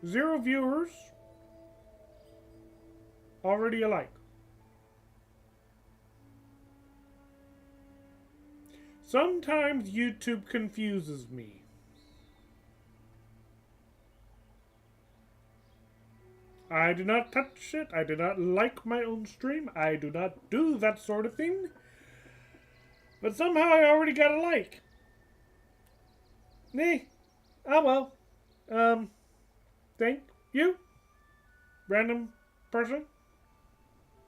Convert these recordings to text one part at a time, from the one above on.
0 viewers. Already a like. Sometimes YouTube confuses me. I do not touch it. I do not like my own stream. I do not do that sort of thing. But somehow I already got a like. Nee. Oh well. Thank you. Random person.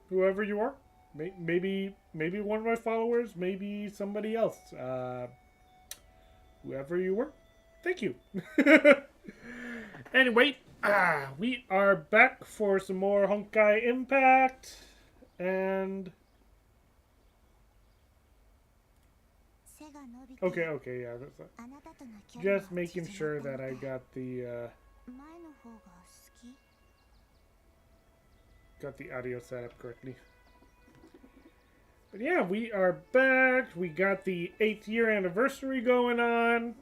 Whoever you are. Maybe one of my followers. Maybe somebody else. Whoever you were. Thank you. Anyway, we are back for some more Honkai Impact. And... Okay, yeah. Just making sure that I got the audio set up correctly. But yeah, we are back. We got the 8th year anniversary going on.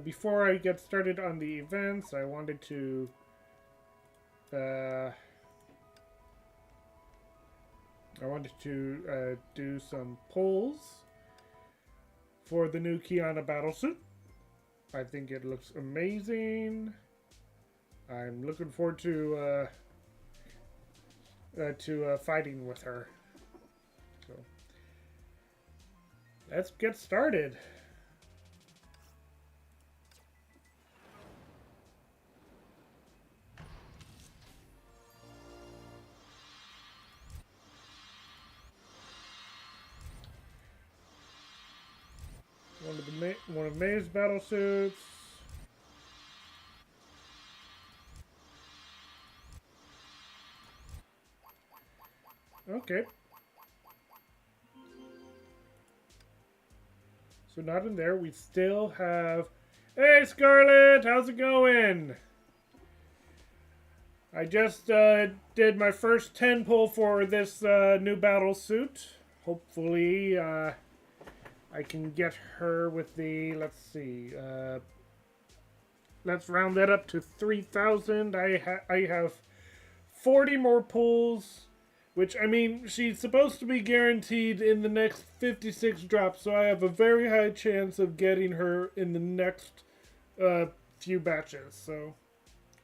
Before I get started on the events, I wanted to do some polls for the new Kiana battlesuit. I think it looks amazing. I'm looking forward to fighting with her. So let's get started. One of May's battle suits. Okay. So not in there. We still have... Hey, Scarlet! How's it going? I just did my first 10 pull for this new battle suit. Hopefully, I can get her with the... Let's see. Let's round that up to 3,000. I have 40 more pulls. Which, I mean, she's supposed to be guaranteed in the next 56 drops, so I have a very high chance of getting her in the next few batches. So,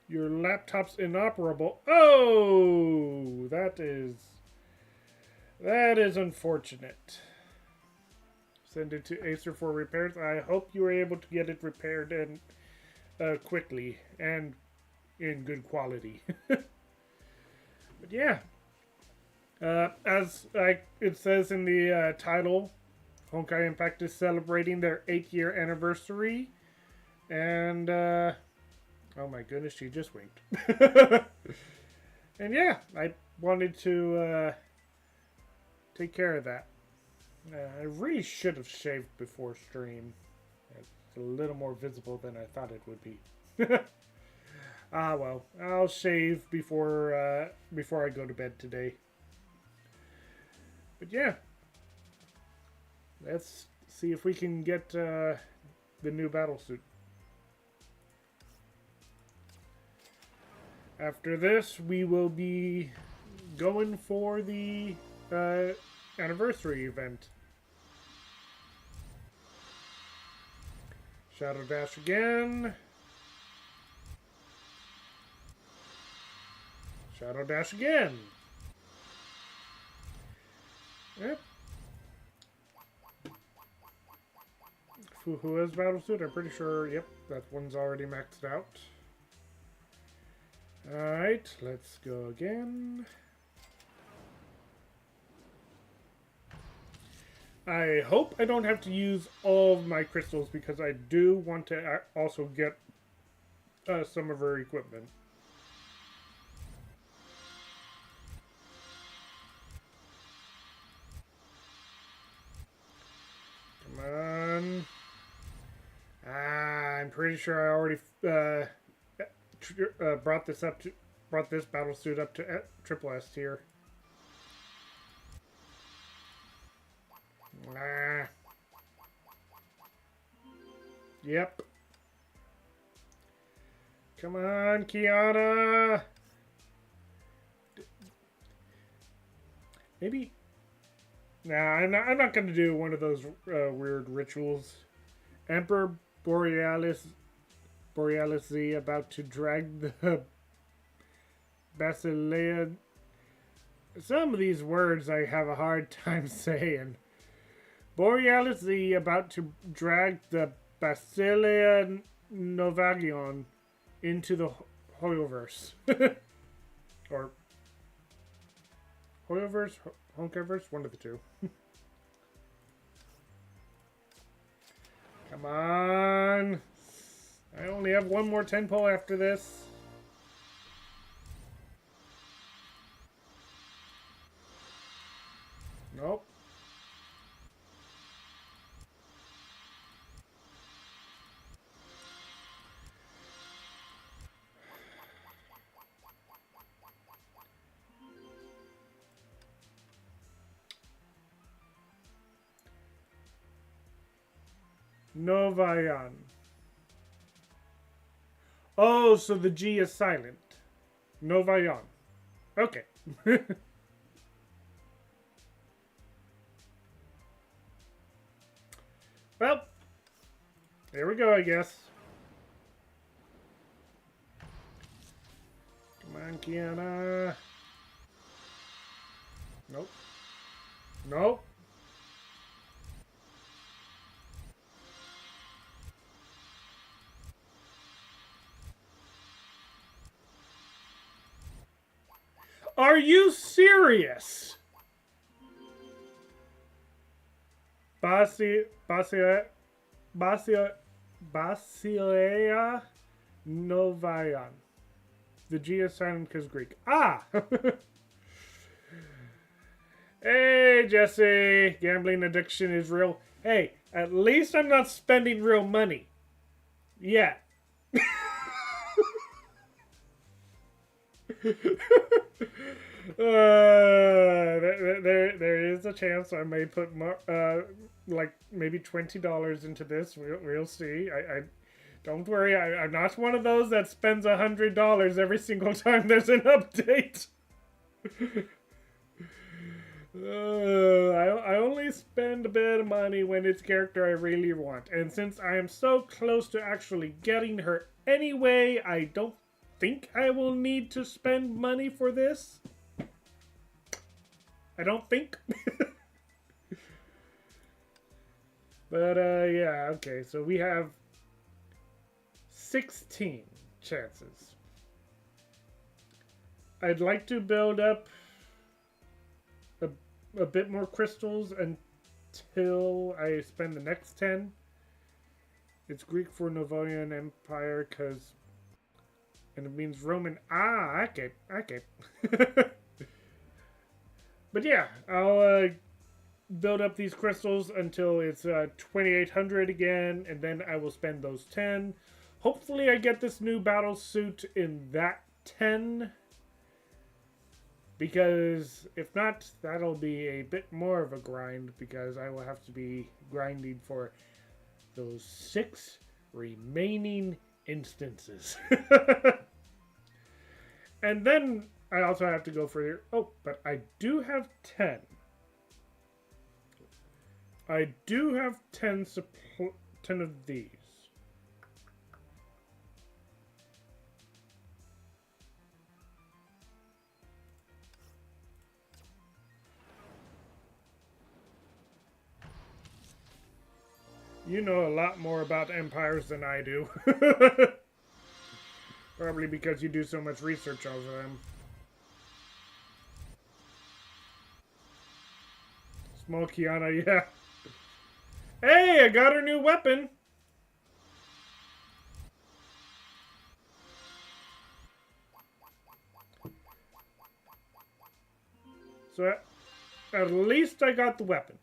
your laptop's inoperable. Oh, that is unfortunate. Send it to Acer for repairs. I hope you were able to get it repaired and quickly and in good quality. But yeah. As it says in the title, Honkai Impact is celebrating their 8th year anniversary. And, oh my goodness, she just winked. And yeah, I wanted to take care of that. I really should have shaved before stream. It's a little more visible than I thought it would be. Well, I'll shave before I go to bed today. But yeah, let's see if we can get the new battlesuit. After this, we will be going for the anniversary event. Shadow Dash again. Shadow Dash again. Yep. Who has battlesuit? I'm pretty sure, yep, that one's already maxed out. Alright, let's go again. I hope I don't have to use all of my crystals because I do want to also get some of her equipment. Come on. I'm pretty sure I already brought this battle suit up to triple S tier. Yep. Come on, Kiana. Maybe. Nah, I'm not gonna do one of those weird rituals. Emperor Borealis Z about to drag the Basileia. Some of these words I have a hard time saying. Borealis Z about to drag the Basileia Novagion into the Hoyoverse. Or Hoyoverse? Honkaiverse? One of the two. Come on. I only have one more 10 pull after this. Nope. Novayan. Oh, so the G is silent. Novayan. Okay. Well, here we go, I guess. Come on, Kiana. Nope. Nope. Are you serious? Basileia Novayan. The G is silent because Greek. Ah! Hey, Jesse. Gambling addiction is real. Hey, at least I'm not spending real money. Yeah. There is a chance I may put more, like maybe $20 into this. We'll see. I don't worry. I'm not one of those that spends $100 every single time there's an update. I only spend a bit of money when it's a character I really want, and since I am so close to actually getting her anyway, I don't think I will need to spend money for this. I don't think. But yeah, okay, so we have 16 chances. I'd like to build up a bit more crystals until I spend the next 10. It's Greek for Novayan Empire because, and it means Roman. Ah, okay. But yeah, I'll build up these crystals until it's 2,800 again, and then I will spend those 10. Hopefully I get this new battle suit in that 10. Because if not, that'll be a bit more of a grind, because I will have to be grinding for those 6 remaining instances. And then I also have to go for... Oh, but I do have 10. I do have 10 of these. You know a lot more about empires than I do. Probably because you do so much research over them. Small Kiana, yeah. Hey, I got her new weapon. So at least I got the weapon.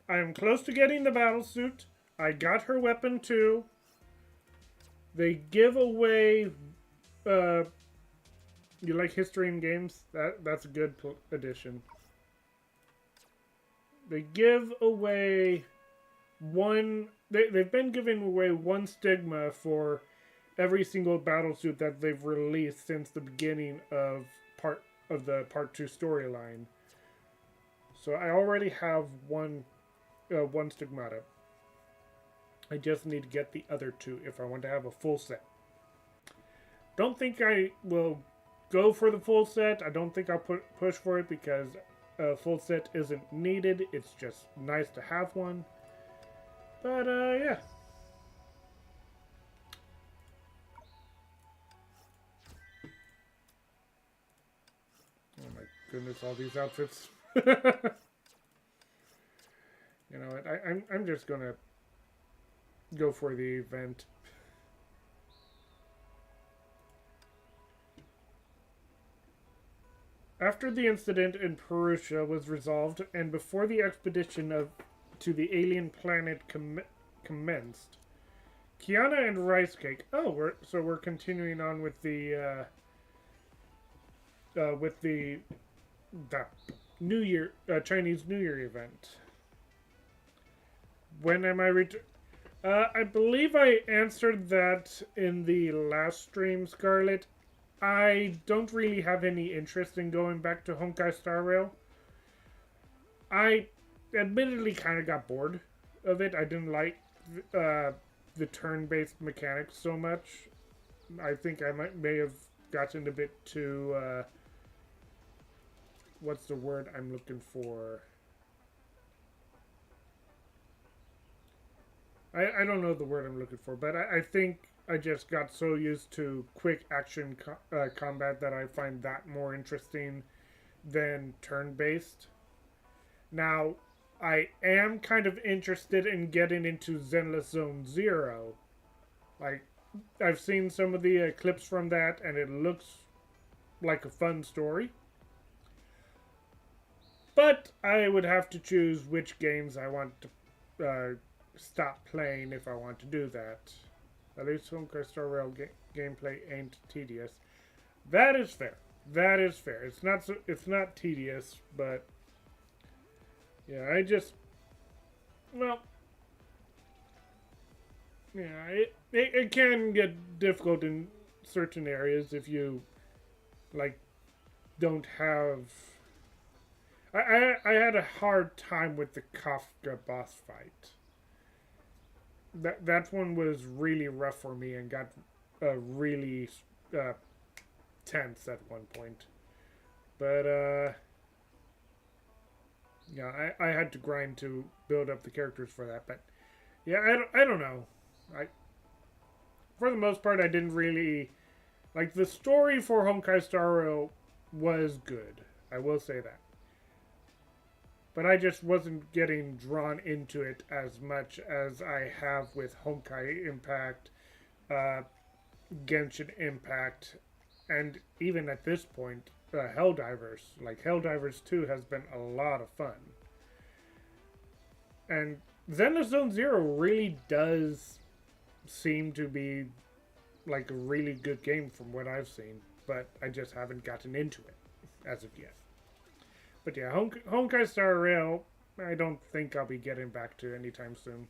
I am close to getting the battle suit. I got her weapon too. They give away... you like history in games? That's a good addition. They give away one... They've been giving away one stigma for every single battle suit that they've released since the beginning of the part 2 storyline. So I already have one stigmata. I just need to get the other two if I want to have a full set. Don't think I will go for the full set. I don't think I'll push for it because a full set isn't needed. It's just nice to have one. But yeah. Oh my goodness, all these outfits. You know what? I'm just gonna go for the event. After the incident in Perusia was resolved, and before the expedition to the alien planet commenced, Kiana and Rice Cake. Oh, we're continuing on with the New Year Chinese New Year event. When am I I believe I answered that in the last stream, Scarlet. I don't really have any interest in going back to Honkai Star Rail. I admittedly kind of got bored of it. I didn't like the turn-based mechanics so much. I think I may have gotten a bit too... what's the word I'm looking for? I don't know the word I'm looking for, but I think I just got so used to quick action combat that I find that more interesting than turn-based. Now, I am kind of interested in getting into Zenless Zone Zero. Like, I've seen some of the clips from that, and it looks like a fun story. But I would have to choose which games I want to stop playing if I want to do that. At least Honkai Star Rail gameplay ain't tedious. That is fair. That is fair. It's not tedious, but yeah, well, yeah, it can get difficult in certain areas if you like don't have. I had a hard time with the Kafka boss fight. That one was really rough for me and got really tense at one point. But yeah, I had to grind to build up the characters for that. But yeah, I don't know. For the most part, I didn't really like the story for Honkai Star Rail was good. I will say that. But I just wasn't getting drawn into it as much as I have with Honkai Impact, Genshin Impact, and even at this point, Helldivers. Like, Helldivers 2 has been a lot of fun. And Zenless Zone Zero really does seem to be like a really good game from what I've seen, but I just haven't gotten into it as of yet. But yeah, Honkai Star Rail, I don't think I'll be getting back to anytime soon.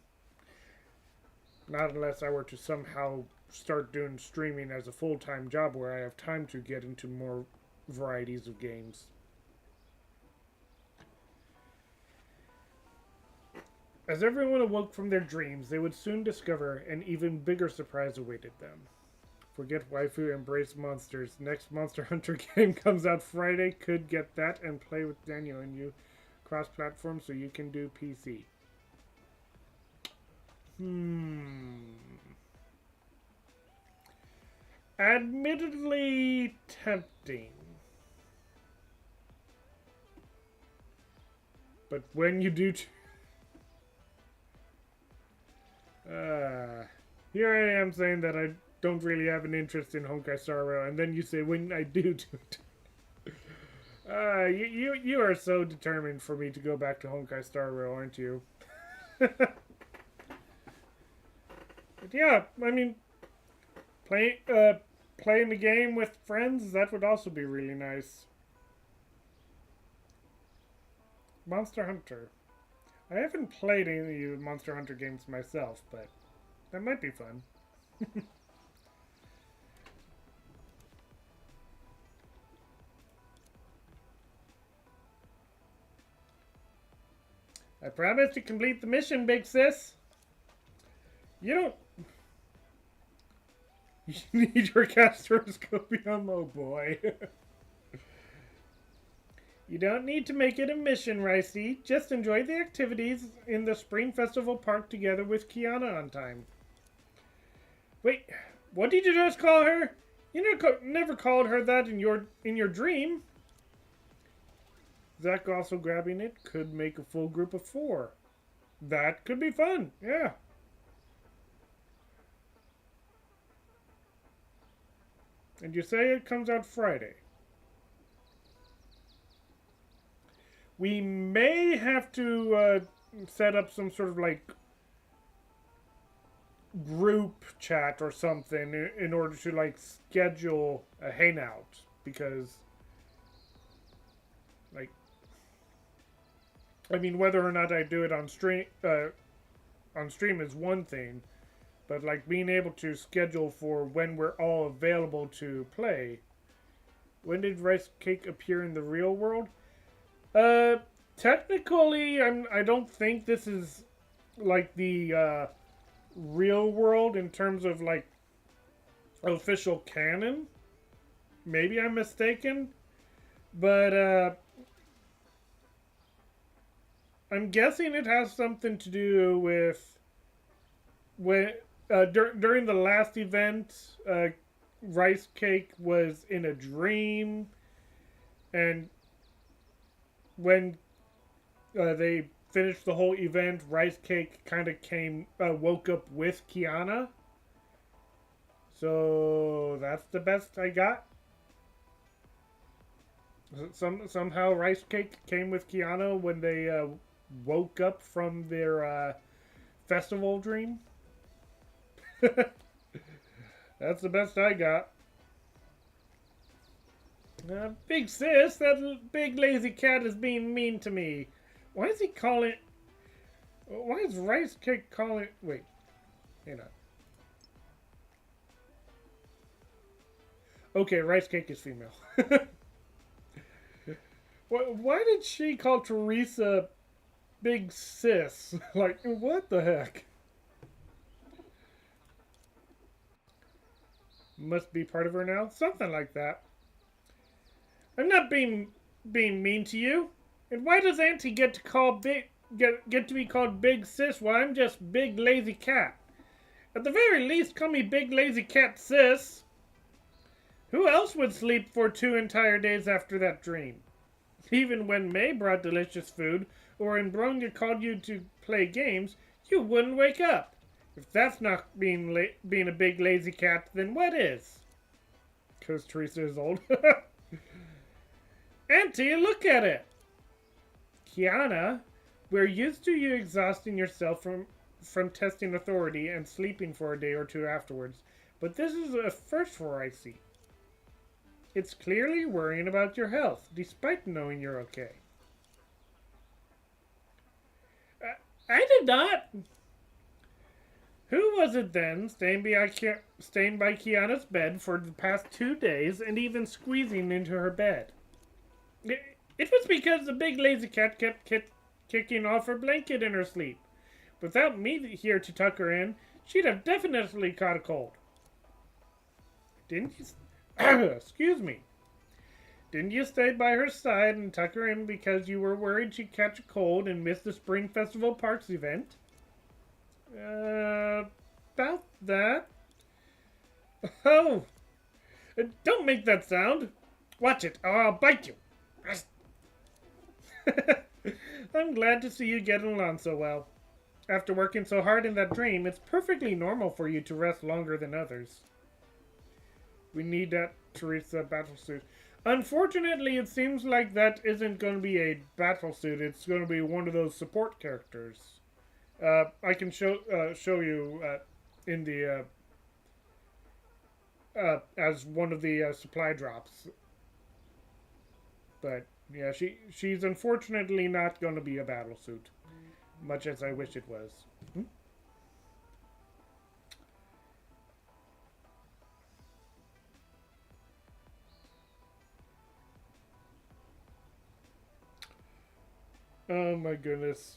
Not unless I were to somehow start doing streaming as a full-time job where I have time to get into more varieties of games. As everyone awoke from their dreams, they would soon discover an even bigger surprise awaited them. Forget waifu, embrace monsters. Next Monster Hunter game comes out Friday. Could get that and play with Daniel and you. Cross-platform so you can do PC. Admittedly tempting. But when you do... here I am saying that I don't really have an interest in Honkai Star Rail, and then you say when I do it. You are so determined for me to go back to Honkai Star Rail, aren't you? But yeah, I mean, playing the game with friends, that would also be really nice. Monster Hunter. I haven't played any of the Monster Hunter games myself, but that might be fun. I promise to complete the mission, big sis. You don't... You need your gastroscopium, oh boy. You don't need to make it a mission, Ricey. Just enjoy the activities in the Spring Festival Park together with Kiana on time. Wait, what did you just call her? You never called her that in your dream. Zach also grabbing it could make a full group of 4. That could be fun, yeah. And you say it comes out Friday. We may have to set up some sort of like group chat or something in order to like schedule a hangout, because like, I mean, whether or not I do it on stream is one thing, but like being able to schedule for when we're all available to play. When did Rice Cake appear in the real world? Technically, I don't think this is like the real world in terms of like official canon. Maybe I'm mistaken, but I'm guessing it has something to do with when during the last event, Rice Cake was in a dream, and when they finished the whole event, Rice Cake kind of woke up with Kiana. So that's the best I got. Somehow Rice Cake came with Kiana when they woke up from their festival dream. That's the best I got. Big sis, that big lazy cat is being mean to me. Why is he calling... Why is Rice Cake calling... Wait. Hang on. Okay, Rice Cake is female. Why did she call Teresa big sis? Like, what the heck? Must be part of her now? Something like that. I'm not being mean to you. And why does Auntie get to be called Big Sis while I'm just Big Lazy Cat? At the very least, call me Big Lazy Cat Sis. Who else would sleep for 2 entire days after that dream? Even when May brought delicious food, or when Bronya called you to play games, you wouldn't wake up. If that's not being a big lazy cat, then what is? Because Teresa is old. Auntie, look at it! Kiana, we're used to you exhausting yourself from testing authority and sleeping for a day or 2 afterwards, but this is a first for Icy. It's clearly worrying about your health, despite knowing you're okay. I did not! Who was it then, staying by Kiana's bed for the past 2 days and even squeezing into her bed? It was because the big lazy cat kept kicking off her blanket in her sleep. Without me here to tuck her in, she'd have definitely caught a cold. Didn't you... Excuse me. Didn't you stay by her side and tuck her in because you were worried she'd catch a cold and miss the Spring Festival Parks event? About that. Oh! Don't make that sound! Watch it, or I'll bite you! I'm glad to see you getting along so well. After working so hard in that dream, it's perfectly normal for you to rest longer than others. We need that Teresa battlesuit. Unfortunately, it seems like that isn't going to be a battlesuit. It's going to be one of those support characters. I can show you in the as one of the supply drops. But yeah, she's unfortunately not going to be a battlesuit, much as I wish it was. Oh my goodness.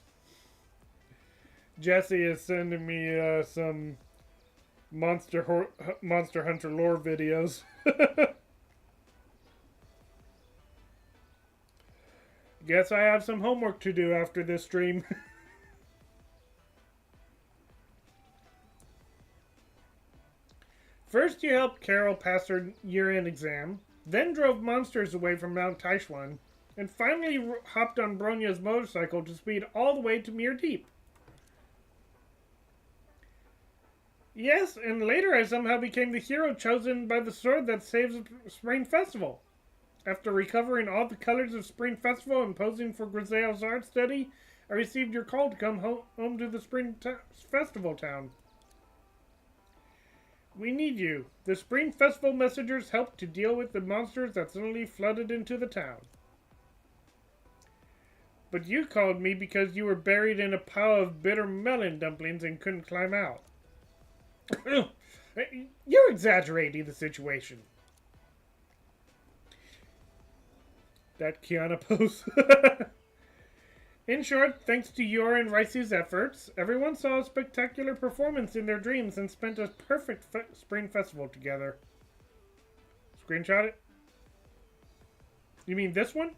Jesse is sending me some Monster Hunter lore videos. Guess I have some homework to do after this stream. First, you helped Carol pass her year-end exam, then drove monsters away from Mount Taishuan, and finally hopped on Bronya's motorcycle to speed all the way to Mere Deep. Yes, and later I somehow became the hero chosen by the sword that saves Spring Festival. After recovering all the colors of Spring Festival and posing for Grisel's art study, I received your call to come home to the Spring Festival town. We need you. The Spring Festival messengers helped to deal with the monsters that suddenly flooded into the town. But you called me because you were buried in a pile of bitter melon dumplings and couldn't climb out. You're exaggerating the situation. That Kiana pose. In short, thanks to your and Ricey's efforts, everyone saw a spectacular performance in their dreams and spent a perfect spring festival together. Screenshot it? You mean this one?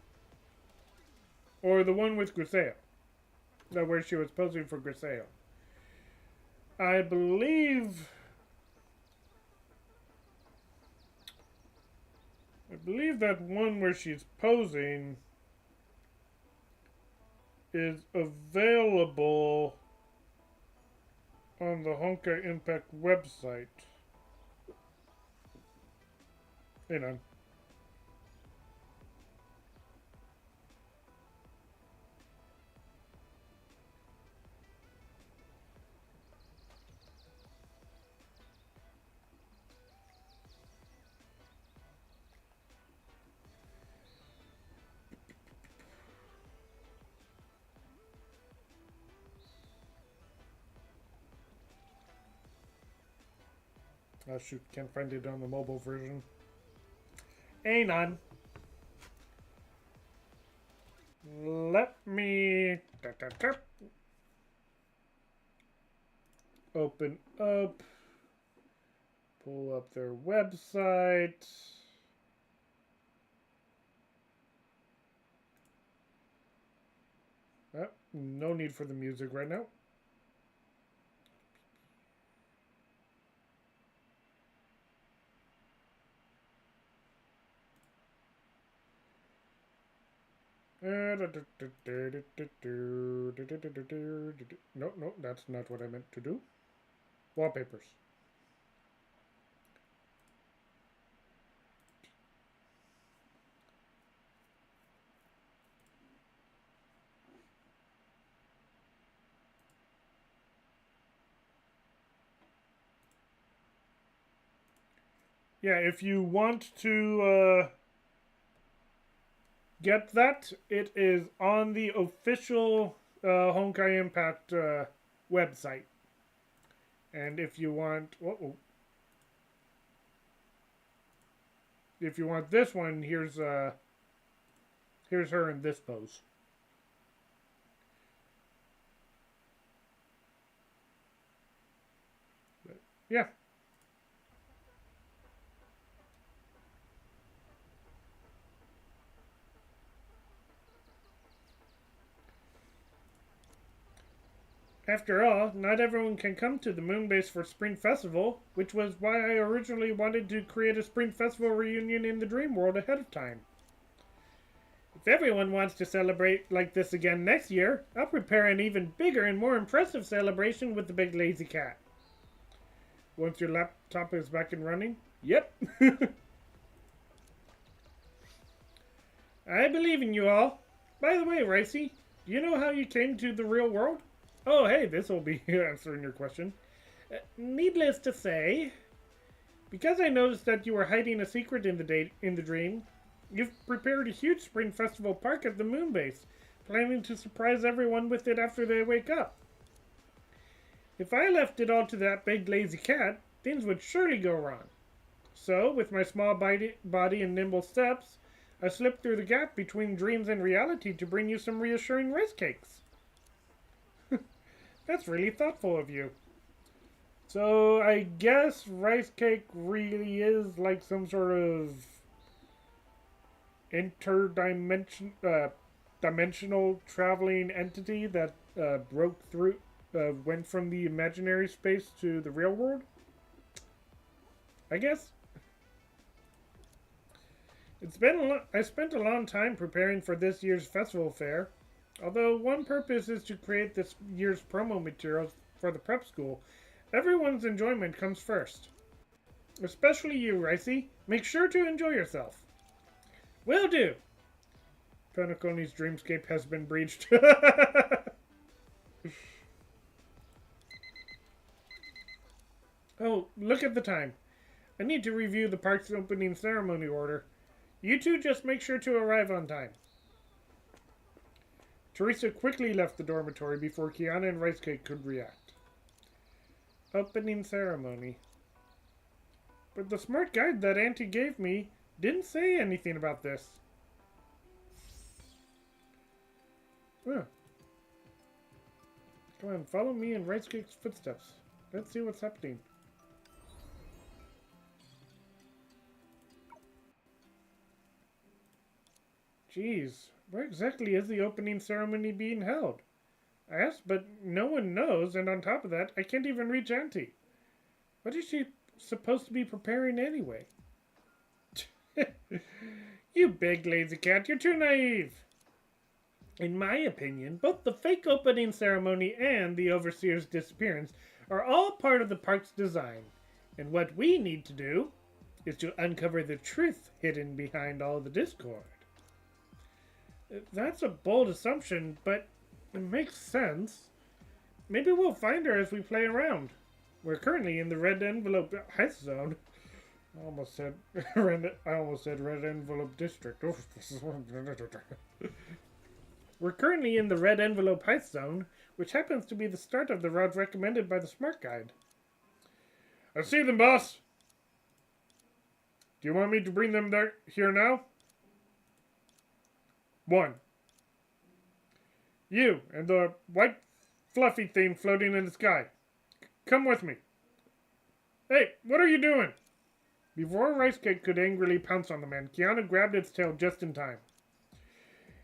Or the one with Griseo? No, where she was posing for Griseo. I believe that one where she's posing is available on the Honkai Impact website. Hang on. Oh shoot, can't find it on the mobile version. Hang on. Let me open up, pull up their website. No need for the music right now. No, that's not what I meant to do. Wallpapers. Yeah, if you want to get that, it is on the official Honkai Impact website. And if you want, if you want this one, here's her in this pose. But, yeah. After all, not everyone can come to the Moonbase for Spring Festival, which was why I originally wanted to create a Spring Festival reunion in the Dream World ahead of time. If everyone wants to celebrate like this again next year, I'll prepare an even bigger and more impressive celebration with the Big Lazy Cat. Once your laptop is back and running? Yep. I believe in you all. By the way, Ricey, do you know how you came to the real world? Oh, hey, this will be answering your question. Needless to say, because I noticed that you were hiding a secret in the dream, you've prepared a huge Spring Festival park at the Moonbase, planning to surprise everyone with it after they wake up. If I left it all to that big lazy cat, things would surely go wrong. So, with my small body and nimble steps, I slipped through the gap between dreams and reality to bring you some reassuring rice cakes. That's really thoughtful of you. So I guess Rice Cake really is like some sort of dimensional traveling entity that broke through, went from the imaginary space to the real world. I guess. I spent a long time preparing for this year's festival fair. Although one purpose is to create this year's promo materials for the prep school, everyone's enjoyment comes first. Especially you, Ricey. Make sure to enjoy yourself. Will do. Penaconi's dreamscape has been breached. Oh, look at the time. I need to review the park's opening ceremony order. You two just make sure to arrive on time. Teresa quickly left the dormitory before Kiana and Rice Cake could react. Opening ceremony. But the smart guide that Auntie gave me didn't say anything about this. Huh. Come on, follow me in Rice Cake's footsteps. Let's see what's happening. Jeez, where exactly is the opening ceremony being held? I asked, but no one knows, and on top of that, I can't even reach Auntie. What is she supposed to be preparing anyway? You big lazy cat, you're too naive. In my opinion, both the fake opening ceremony and the overseer's disappearance are all part of the park's design. And what we need to do is to uncover the truth hidden behind all the discord. That's a bold assumption, but it makes sense. Maybe we'll find her as we play around. We're currently in the red envelope heist zone. I almost said red envelope district. We're currently in the red envelope heist zone, which happens to be the start of the route recommended by the smart guide. I see them, boss. Do you want me to bring them here now? 1. You and the white fluffy thing floating in the sky. Come with me. Hey, what are you doing? Before Rice Cake could angrily pounce on the man, Kiana grabbed its tail just in time.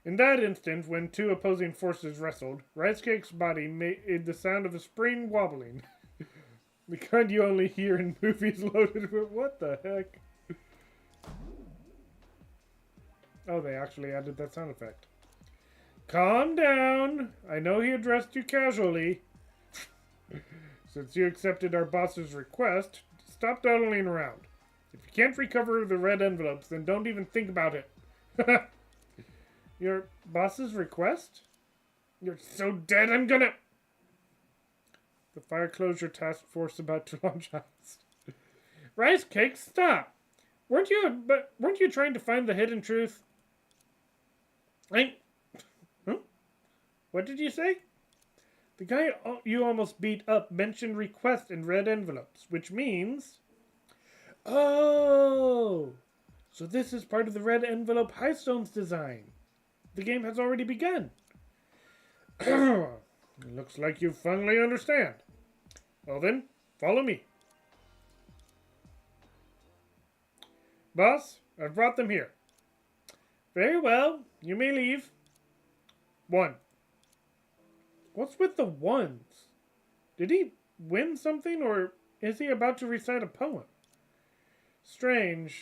In that instant, when two opposing forces wrestled, Rice Cake's body made the sound of a spring wobbling. The kind you only hear in movies loaded with what the heck? Oh, they actually added that sound effect. Calm down. I know he addressed you casually. Since you accepted our boss's request, stop dawdling around. If you can't recover the red envelopes, then don't even think about it. Your boss's request? You're so dead, I'm gonna... The fire closure task force about to launch heist. Rice Cake, stop! Weren't you trying to find the hidden truth? What did you say? The guy you almost beat up mentioned request in red envelopes, which means... Oh! So this is part of the red envelope heist zone's design. The game has already begun. It looks like you finally understand. Well then, follow me. Boss, I've brought them here. Very well, you may leave. 1. What's with the ones? Did he win something, or is he about to recite a poem? Strange.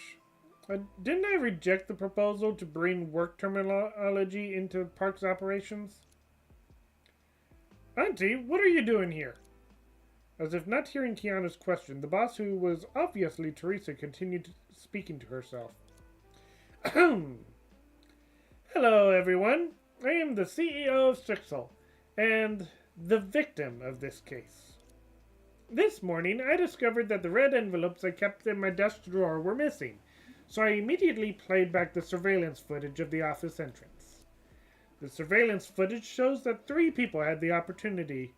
Didn't I reject the proposal to bring work terminology into the park's operations? Auntie, what are you doing here? As if not hearing Kiana's question, the boss, who was obviously Teresa, continued speaking to herself. Hello, everyone. I am the CEO of Strixel, and the victim of this case. This morning, I discovered that the red envelopes I kept in my desk drawer were missing, so I immediately played back the surveillance footage of the office entrance. The surveillance footage shows that 3 people had the opportunity.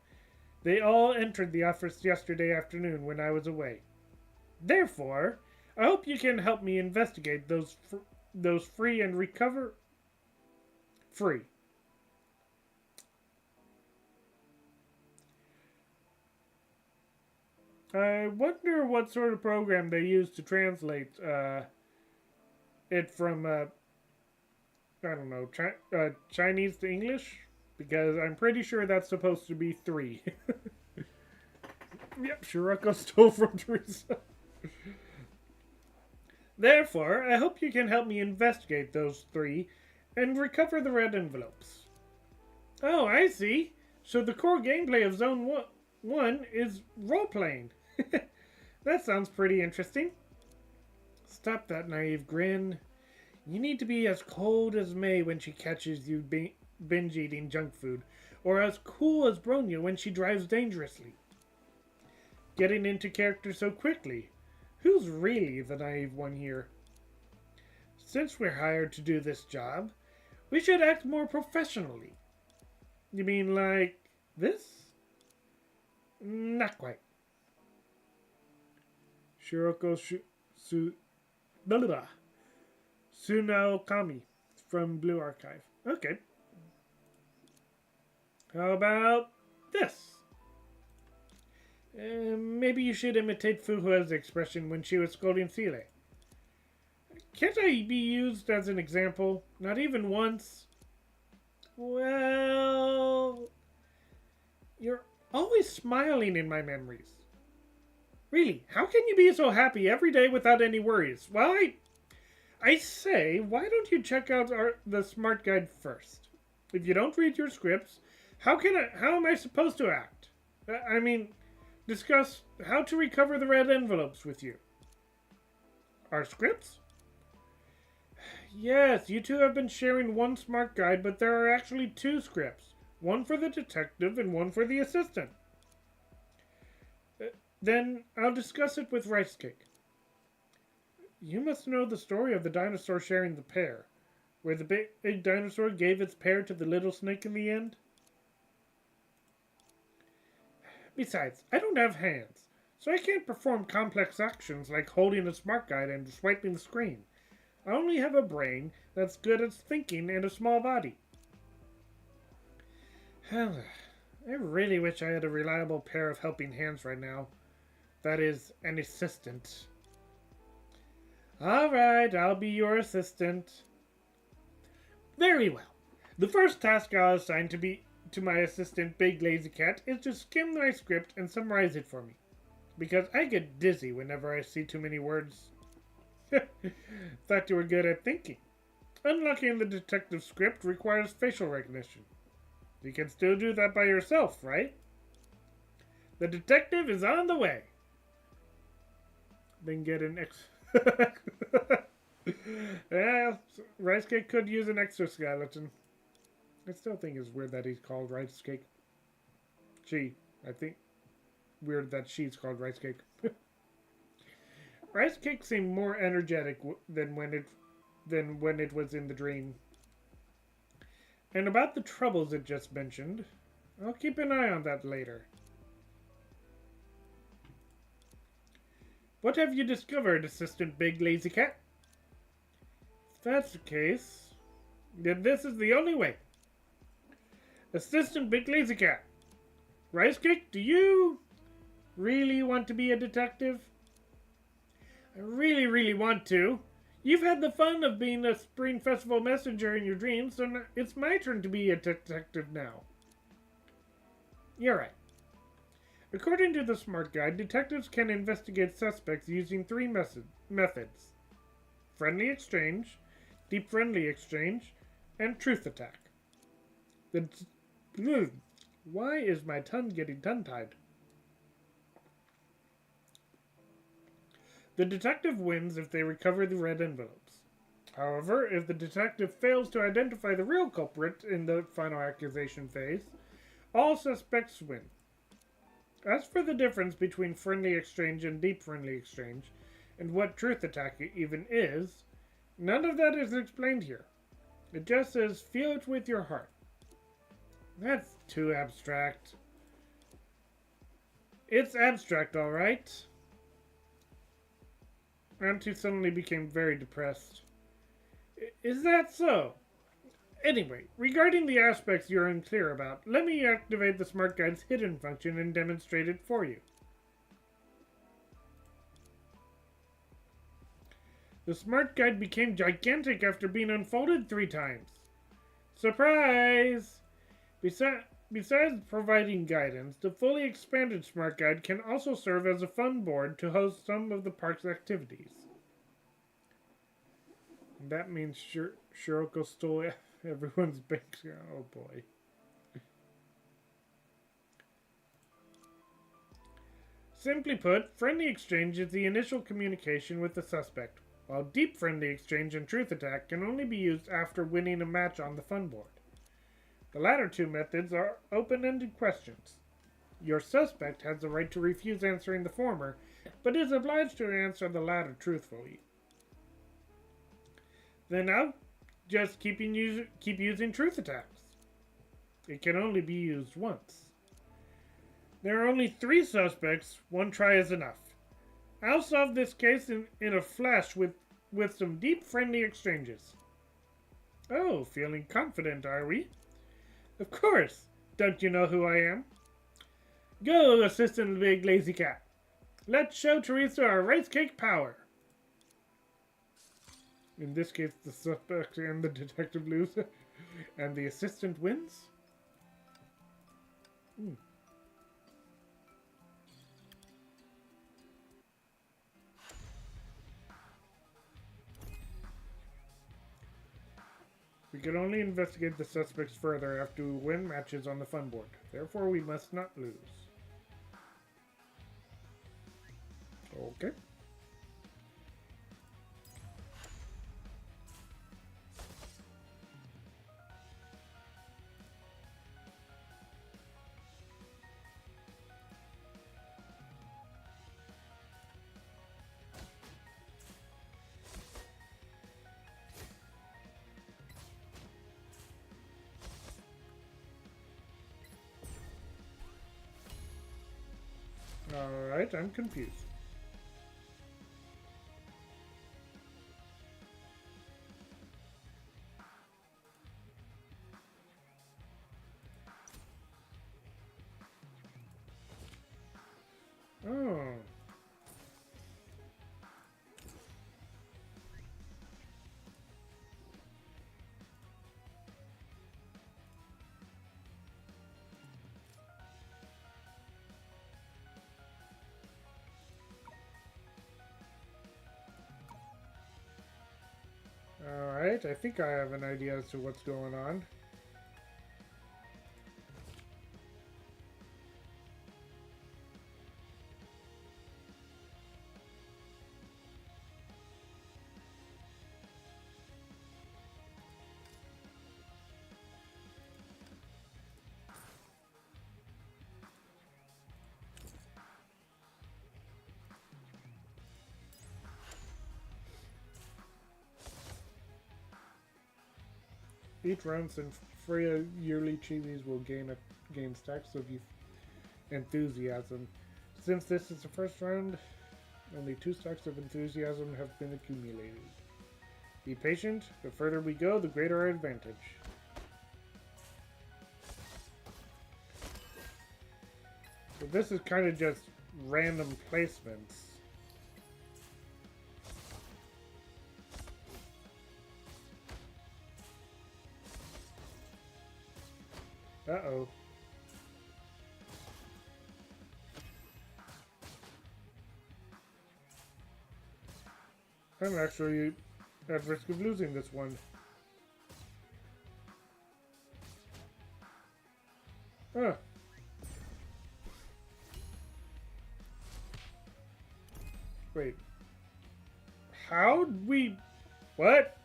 They all entered the office yesterday afternoon when I was away. Therefore, I hope you can help me investigate those free and recover... Free. I wonder what sort of program they use to translate it from, I don't know, Chinese to English? Because I'm pretty sure that's supposed to be three. Yep, Shiroko stole from Teresa. Therefore, I hope you can help me investigate those three and recover the red envelopes. Oh, I see. So the core gameplay of Zone 1 is role-playing. That sounds pretty interesting. Stop that naive grin. You need to be as cold as May when she catches you binge eating junk food, or as cool as Bronya when she drives dangerously. Getting into character so quickly. Who's really the naive one here? Since we're hired to do this job, we should act more professionally. You mean like this? Not quite. Shiroko blah, blah, blah. Tsunaokami from Blue Archive. Okay. How about this? Maybe you should imitate Fuhua's expression when she was scolding Sile. Can't I be used as an example? Not even once? Well... You're always smiling in my memories. Really, how can you be so happy every day without any worries? Well, I say, why don't you check out the Smart Guide first? If you don't read your scripts, how am I supposed to act? I mean, discuss how to recover the red envelopes with you. Our scripts? Yes, you two have been sharing one Smart Guide, but there are actually two scripts. One for the detective and one for the assistant. Then I'll discuss it with Rice Cake. You must know the story of the dinosaur sharing the pear, where the big dinosaur gave its pear to the little snake in the end? Besides, I don't have hands, so I can't perform complex actions like holding a Smart Guide and swiping the screen. I only have a brain that's good at thinking and a small body. I really wish I had a reliable pair of helping hands right now. That is, an assistant. Alright, I'll be your assistant. Very well. The first task I'll assign to my assistant Big Lazy Cat is to skim my script and summarize it for me. Because I get dizzy whenever I see too many words. Thought you were good at thinking. Unlocking the detective script requires facial recognition. You can still do that by yourself, right? The detective is on the way. Then get an yeah, Rice Cake could use an exoskeleton. I still think it's weird that he's called Rice Cake. I think weird that she's called Rice Cake. Rice Cake seemed more energetic than when it was in the dream. And about the troubles it just mentioned, I'll keep an eye on that later. What have you discovered, Assistant Big Lazy Cat? If that's the case, then this is the only way. Assistant Big Lazy Cat, Rice Cake, do you really want to be a detective? I really, really want to. You've had the fun of being a Spring Festival messenger in your dreams, so it's my turn to be a detective now. You're right. According to the Smart Guide, detectives can investigate suspects using three methods. Friendly exchange, deep friendly exchange, and truth attack. Why is my tongue getting tongue-tied? The detective wins if they recover the red envelopes. However, if the detective fails to identify the real culprit in the final accusation phase, all suspects win. As for the difference between friendly exchange and deep friendly exchange, and what truth attack even is, none of that is explained here. It just says, feel it with your heart. That's too abstract. It's abstract, alright. Auntie suddenly became very depressed. Is that so? Anyway, regarding the aspects you're unclear about, let me activate the Smart Guide's hidden function and demonstrate it for you. The smart guide became gigantic after being unfolded 3 times. Surprise! Besides providing guidance, the fully expanded smart guide can also serve as a fun board to host some of the park's activities. That means Shiroko stole everyone's bank. Oh boy. Simply put, friendly exchange is the initial communication with the suspect, while deep friendly exchange and truth attack can only be used after winning a match on the fun board. The latter 2 methods are open-ended questions. Your suspect has the right to refuse answering the former, but is obliged to answer the latter truthfully. Then I'll just keep using truth attacks. It can only be used once. There are only 3 suspects, 1 try is enough. I'll solve this case in a flash with some deep friendly exchanges. Oh, feeling confident, are we? Of course. Don't you know who I am? Go, Assistant Big Lazy Cat. Let's show Teresa our rice cake power. In this case, the suspect and the detective lose, and the assistant wins? We can only investigate the suspects further after we win matches on the fun board. Therefore, we must not lose. Okay. Alright, I'm confused. Oh. Alright, I think I have an idea as to what's going on. Each round since Freya yearly chivis will gain stacks of enthusiasm. Since this is the first round, only 2 stacks of enthusiasm have been accumulated. Be patient, the further we go, the greater our advantage. So this is kind of just random placements. Uh-oh. I'm actually at risk of losing this one. Huh. Wait. How'd we... What?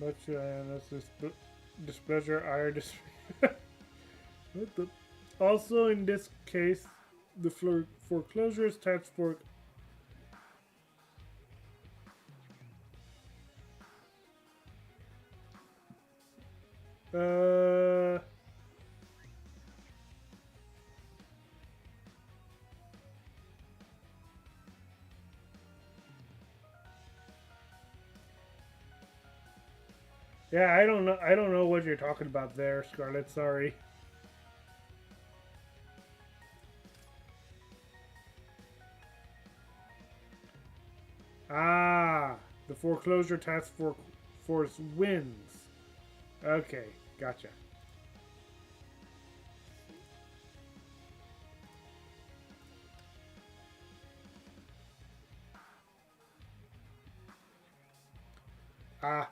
Much displeasure, ire, What the... Also, in this case, the foreclosure is tax for... Yeah, I don't know. I don't know what you're talking about there, Scarlet. Sorry. Ah, the foreclosure task force wins. Okay, gotcha. Ah,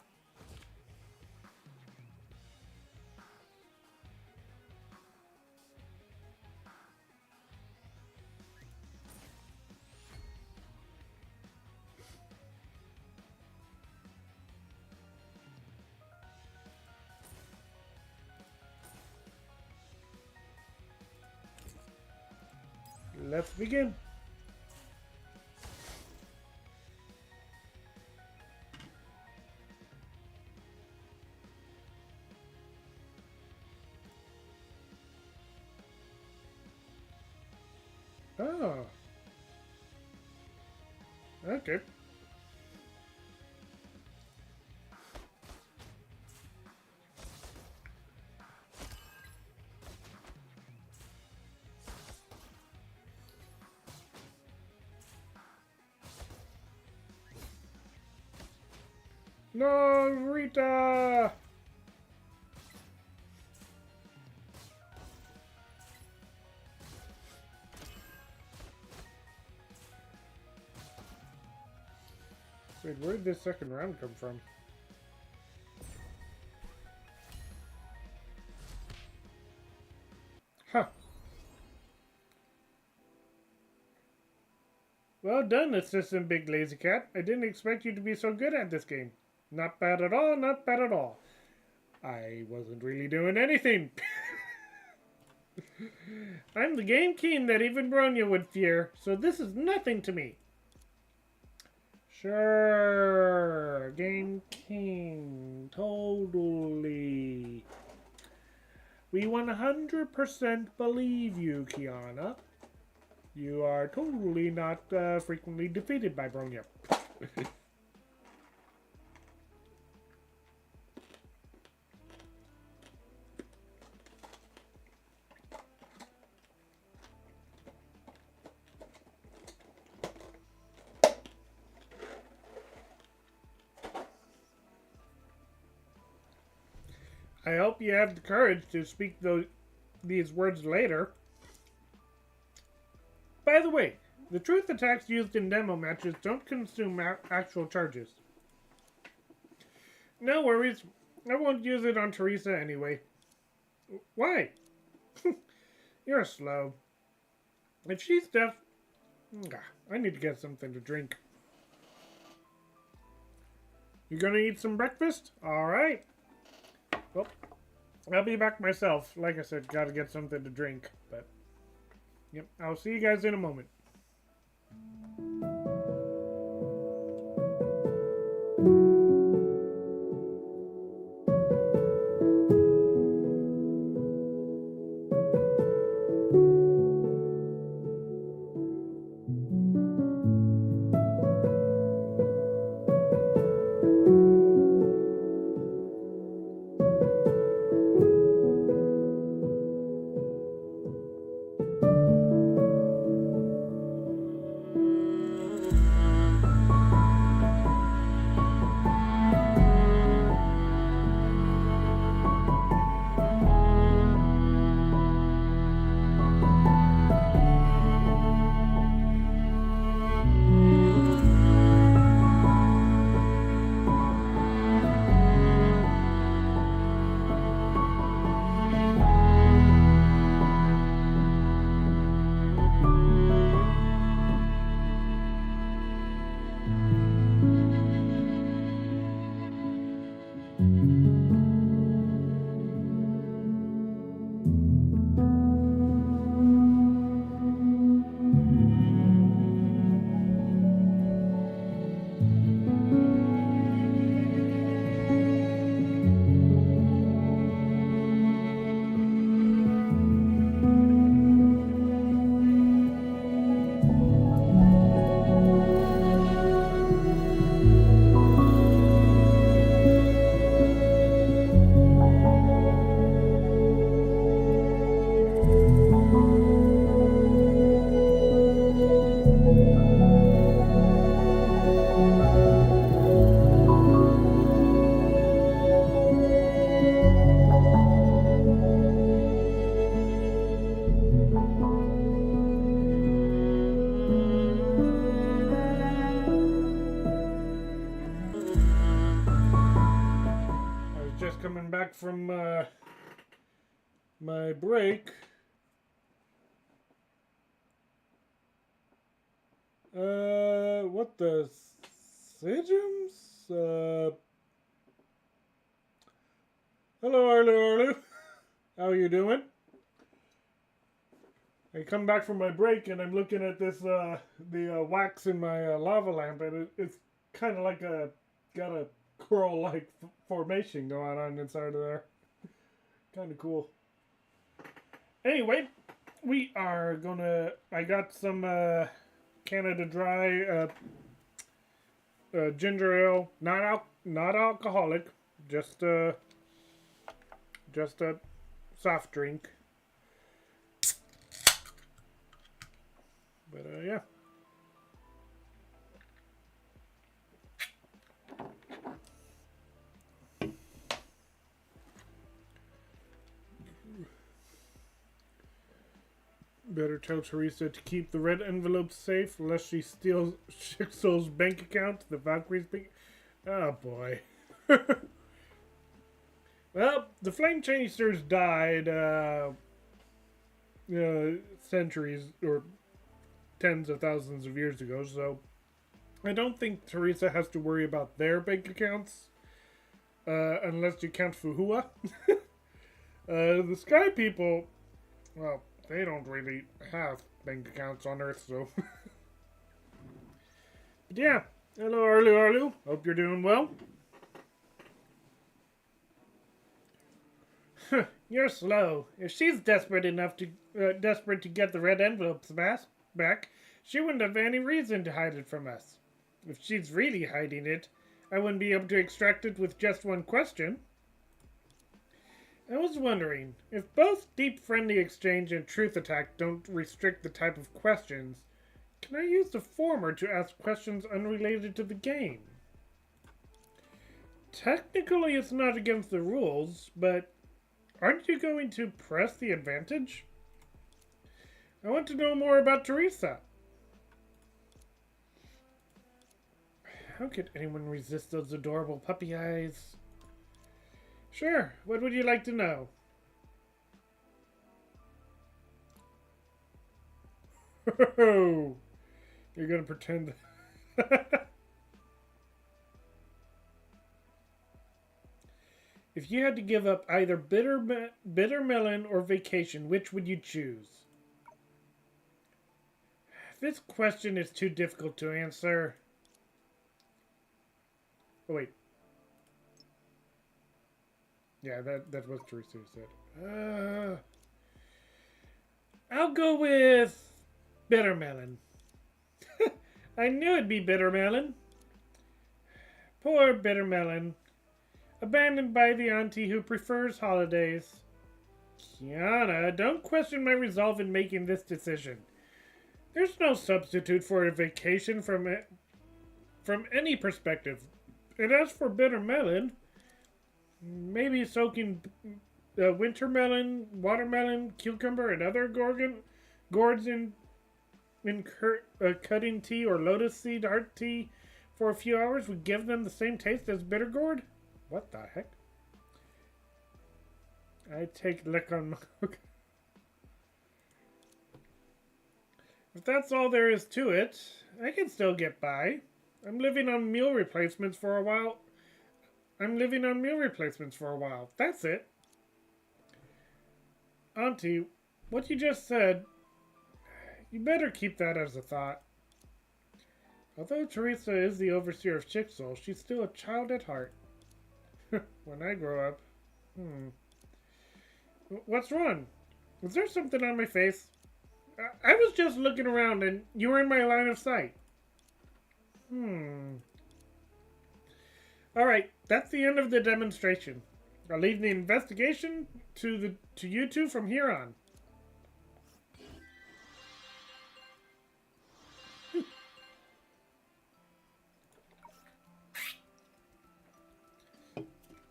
let's begin. Oh, okay. No, Rita! Wait, where did this second round come from? Huh. Well done, Assistant Big Lazy Cat. I didn't expect you to be so good at this game. Not bad at all, not bad at all. I wasn't really doing anything. I'm the game king that even Bronya would fear, so this is nothing to me. Sure, game king, totally. We 100% believe you, Kiana. You are totally not frequently defeated by Bronya. I hope you have the courage to speak these words later. By the way, the truth attacks used in demo matches don't consume actual charges. No worries. I won't use it on Teresa anyway. Why? You're slow. If she's deaf... I need to get something to drink. You gonna eat some breakfast? Alright. Well, I'll be back myself. Like I said, gotta get something to drink. But, yep, I'll see you guys in a moment. coming back from my break. What the Sigems? Hello, Arlu. How are you doing? I come back from my break and I'm looking at this, the wax in my lava lamp, and it's kind of like got a coral-like formation going on inside of there. Kind of cool. Anyway, we are gonna. I got some Canada Dry ginger ale, not alcoholic, just a soft drink. But yeah. Better tell Teresa to keep the red envelopes safe, lest she steals Shixel's bank account, the Valkyrie's bank. Oh boy. Well, the Flame Chasers died centuries or tens of thousands of years ago, so I don't think Teresa has to worry about their bank accounts, unless you count Fuhua. The Sky People, well, they don't really have bank accounts on Earth, so. But yeah, hello Arlu. Hope you're doing well. You're slow. If she's desperate to get the red envelopes back, she wouldn't have any reason to hide it from us. If she's really hiding it, I wouldn't be able to extract it with just one question. I was wondering, if both Deep Friendly Exchange and Truth Attack don't restrict the type of questions, can I use the former to ask questions unrelated to the game? Technically, it's not against the rules, but aren't you going to press the advantage? I want to know more about Teresa. How could anyone resist those adorable puppy eyes? Sure, what would you like to know? Oh, you're gonna pretend. If you had to give up either bitter melon or vacation, which would you choose? This question is too difficult to answer. Oh, wait. Yeah, that was Teresa who said. I'll go with bitter melon. I knew it'd be bitter melon. Poor bitter melon. Abandoned by the auntie who prefers holidays. Kiana, don't question my resolve in making this decision. There's no substitute for a vacation from any perspective. And as for bitter melon, maybe soaking winter melon, watermelon, cucumber, and other gourds in cutting tea or lotus seed heart tea for a few hours would give them the same taste as bitter gourd? What the heck? I take lick on my... If that's all there is to it, I can still get by. I'm living on meal replacements for a while. That's it. Auntie, what you just said, you better keep that as a thought. Although Teresa is the overseer of Chixel, she's still a child at heart. When I grow up. What's wrong? Was there something on my face? I was just looking around and you were in my line of sight. Alright, that's the end of the demonstration. I'll leave the investigation to you two from here on.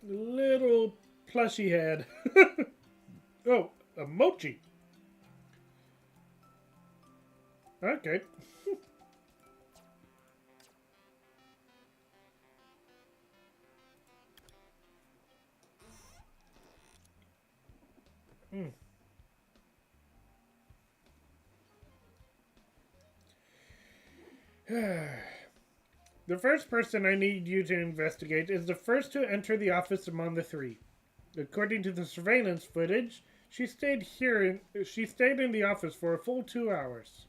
Little plushy head. Oh, a mochi. Okay. Mm. The first person I need you to investigate is the first to enter the office among the three. According to the surveillance footage, she stayed in the office for a full 2 hours.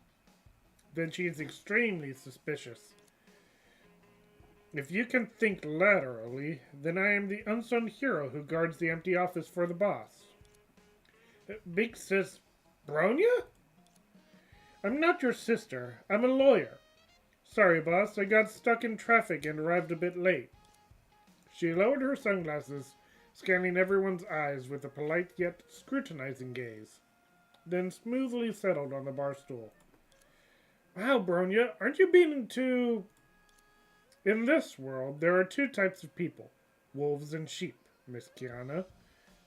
Then she is extremely suspicious. If you can think laterally, then I am the unsung hero who guards the empty office for the boss. Big sis Bronya? I'm not your sister. I'm a lawyer. Sorry, boss, I got stuck in traffic and arrived a bit late. She lowered her sunglasses, scanning everyone's eyes with a polite yet scrutinizing gaze, then smoothly settled on the bar stool. Wow, Bronya, aren't you being too... In this world, there are two types of people, wolves and sheep, Miss Kiana.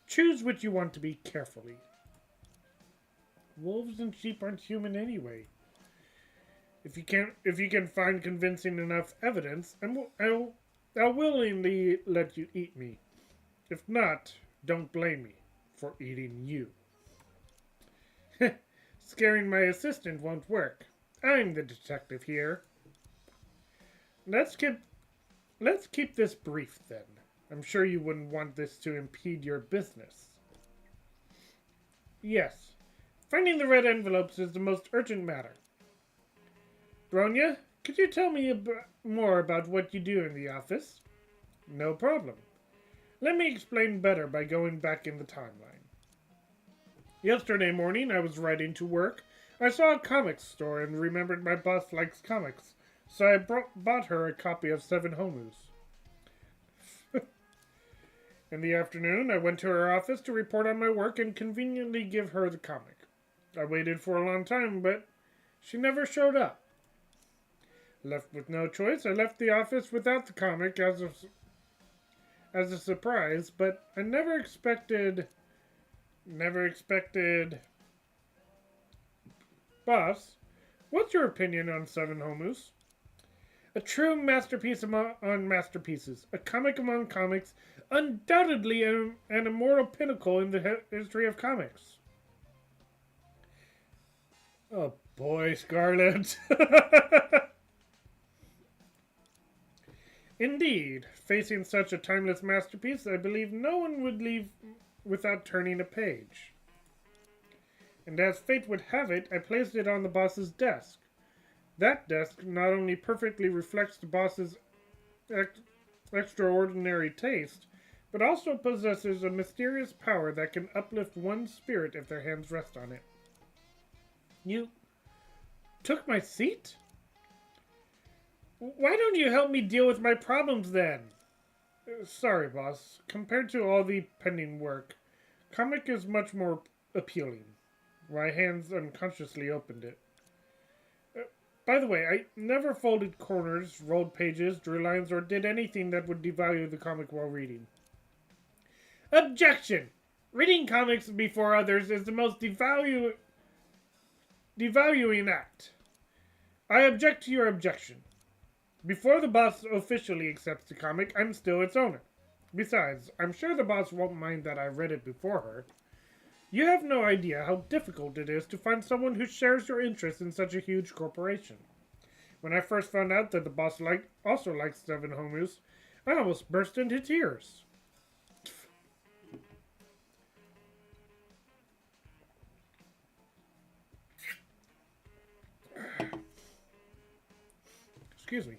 Choose which you want to be carefully. Wolves and sheep aren't human anyway. If you can find convincing enough evidence, I'll willingly let you eat me. If not, don't blame me for eating you. Scaring my assistant won't work. I'm the detective here. Let's keep this brief then. I'm sure you wouldn't want this to impede your business. Yes, finding the red envelopes is the most urgent matter. Bronya, could you tell me more about what you do in the office? No problem. Let me explain better by going back in the timeline. Yesterday morning, I was riding to work. I saw a comics store and remembered my boss likes comics, so I bought her a copy of Seven Homus. In the afternoon, I went to her office to report on my work and conveniently give her the comic. I waited for a long time, but she never showed up. Left with no choice, I left the office without the comic as a surprise, but I never expected... Boss, what's your opinion on Seven Homus? A true masterpiece on masterpieces, a comic among comics, undoubtedly an immortal pinnacle in the history of comics. Oh boy, Scarlet. Indeed, facing such a timeless masterpiece, I believe no one would leave without turning a page. And as fate would have it, I placed it on the boss's desk. That desk not only perfectly reflects the boss's extraordinary taste, but also possesses a mysterious power that can uplift one's spirit if their hands rest on it. You took my seat? Why don't you help me deal with my problems then? Sorry, boss. Compared to all the pending work, comic is much more appealing. My hands unconsciously opened it. By the way, I never folded corners, rolled pages, drew lines, or did anything that would devalue the comic while reading. Objection! Reading comics before others is the most devaluing act. I object to your objection. Before the boss officially accepts the comic, I'm still its owner. Besides, I'm sure the boss won't mind that I read it before her. You have no idea how difficult it is to find someone who shares your interest in such a huge corporation. When I first found out that the boss also likes Seven Homus, I almost burst into tears. Excuse me.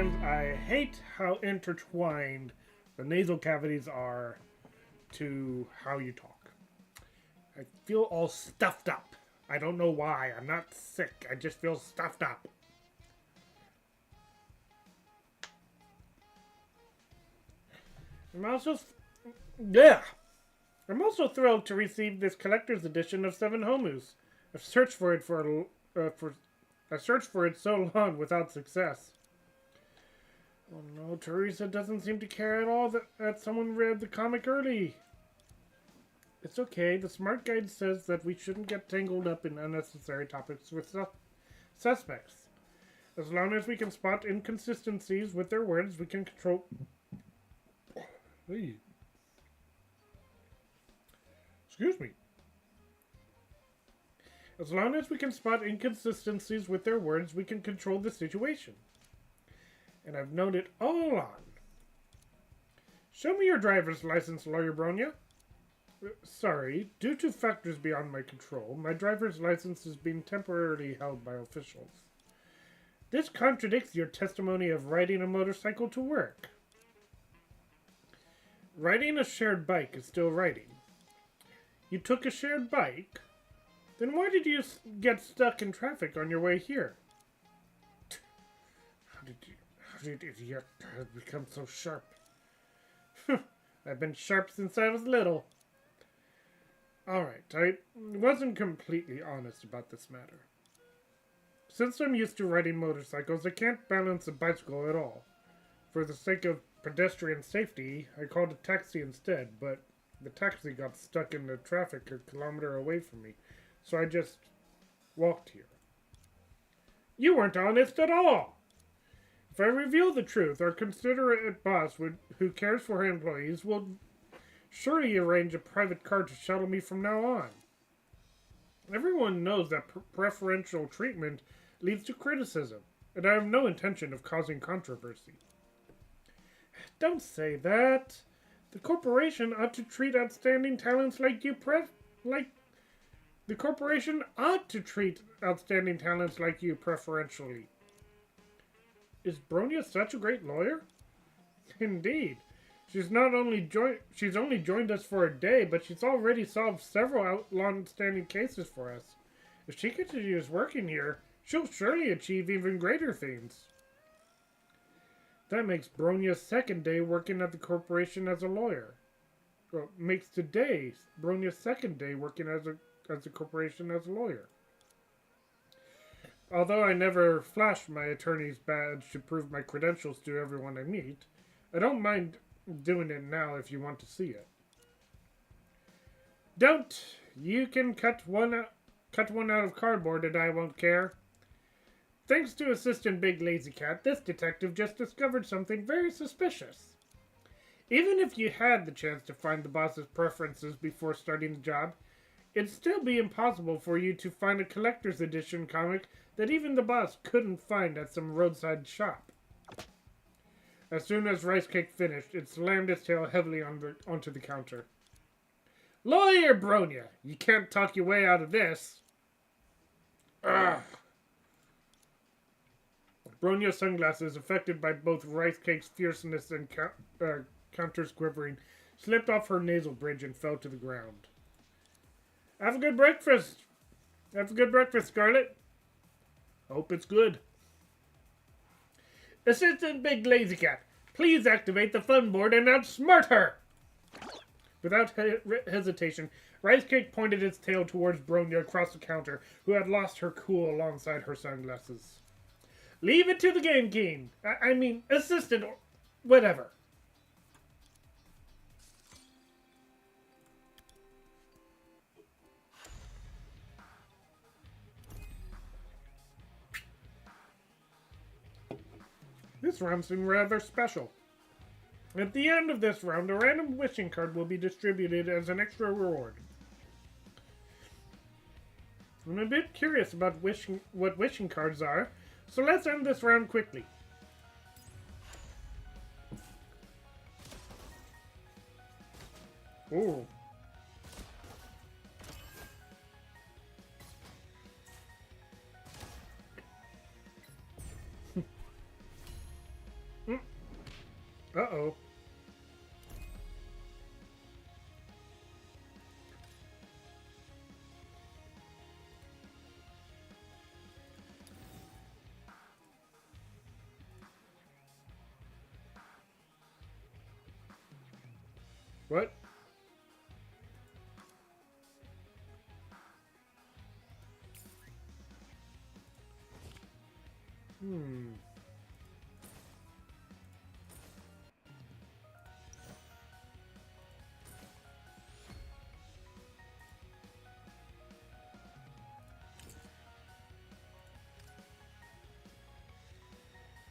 sometimes I hate how intertwined the nasal cavities are to how you talk. I feel all stuffed up. I don't know why. I'm not sick. I just feel stuffed up. I'm also thrilled to receive this collector's edition of Seven Homus. I've searched for it I searched for it so long without success. Oh no, Teresa doesn't seem to care at all that someone read the comic early. It's okay. The smart guide says that we shouldn't get tangled up in unnecessary topics with suspects. As long as we can spot inconsistencies with their words, we can control... Hey. Excuse me. As long as we can spot inconsistencies with their words, we can control the situation. And I've known it all along. Show me your driver's license, Lawyer Bronya. Sorry, due to factors beyond my control, my driver's license is being temporarily held by officials. This contradicts your testimony of riding a motorcycle to work. Riding a shared bike is still riding. You took a shared bike? Then why did you get stuck in traffic on your way here? How did idiot become so sharp? I've been sharp since I was little. Alright, I wasn't completely honest about this matter. Since I'm used to riding motorcycles, I can't balance a bicycle at all. For the sake of pedestrian safety, I called a taxi instead, but the taxi got stuck in the traffic a kilometer away from me, so I just walked here. You weren't honest at all! If I reveal the truth, our considerate boss who cares for her employees will surely arrange a private car to shuttle me from now on. Everyone knows that preferential treatment leads to criticism, and I have no intention of causing controversy. Don't say that. The corporation ought to treat outstanding talents like you The corporation ought to treat outstanding talents like you preferentially. Is Bronya such a great lawyer? Indeed. She's only joined us for a day, but she's already solved several long-standing cases for us. If she continues working here, she'll surely achieve even greater things. That makes Bronya's second day working at the corporation as a lawyer. Well, makes today Bronya's second day working as a corporation as a lawyer. Although I never flash my attorney's badge to prove my credentials to everyone I meet, I don't mind doing it now if you want to see it. Don't! You can cut one out of cardboard and I won't care. Thanks to Assistant Big Lazy Cat, this detective just discovered something very suspicious. Even if you had the chance to find the boss's preferences before starting the job, it'd still be impossible for you to find a collector's edition comic that even the boss couldn't find at some roadside shop. As soon as Rice Cake finished, it slammed its tail heavily onto the counter. Lawyer Bronya, you can't talk your way out of this. Ugh. Bronya's sunglasses, affected by both Rice Cake's fierceness and counter's quivering, slipped off her nasal bridge and fell to the ground. Have a good breakfast. Have a good breakfast, Scarlet. Hope it's good. Assistant Big Lazy Cat, please activate the fun board and outsmart her! Without hesitation, Rice Cake pointed its tail towards Bronya across the counter, who had lost her cool alongside her sunglasses. Leave it to the Game King. I mean, assistant or whatever. This round seemed rather special. At the end of this round, a random wishing card will be distributed as an extra reward. I'm a bit curious about what wishing cards are, so let's end this round quickly. Ooh. Uh-oh. What? Hmm.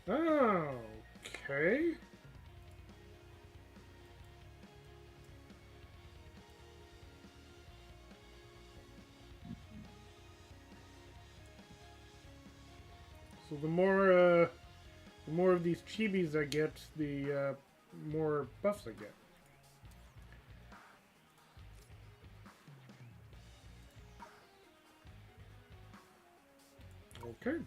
Oh, okay. So the more of these chibis I get, the more buffs I get. Okay.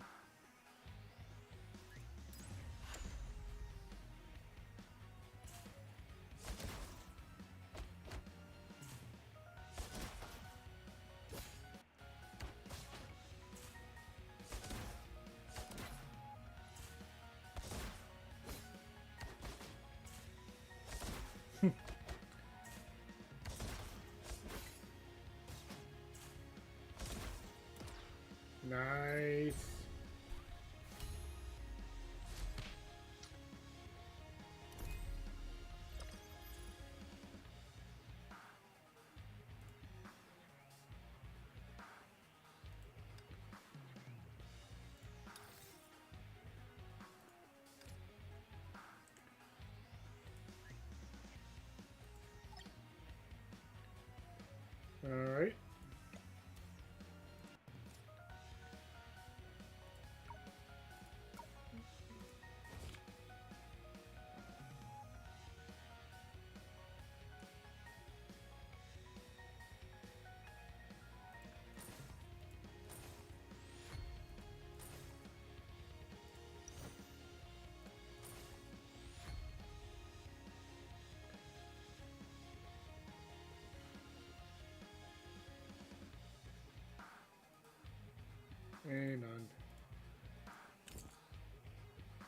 Nice. All right. And on.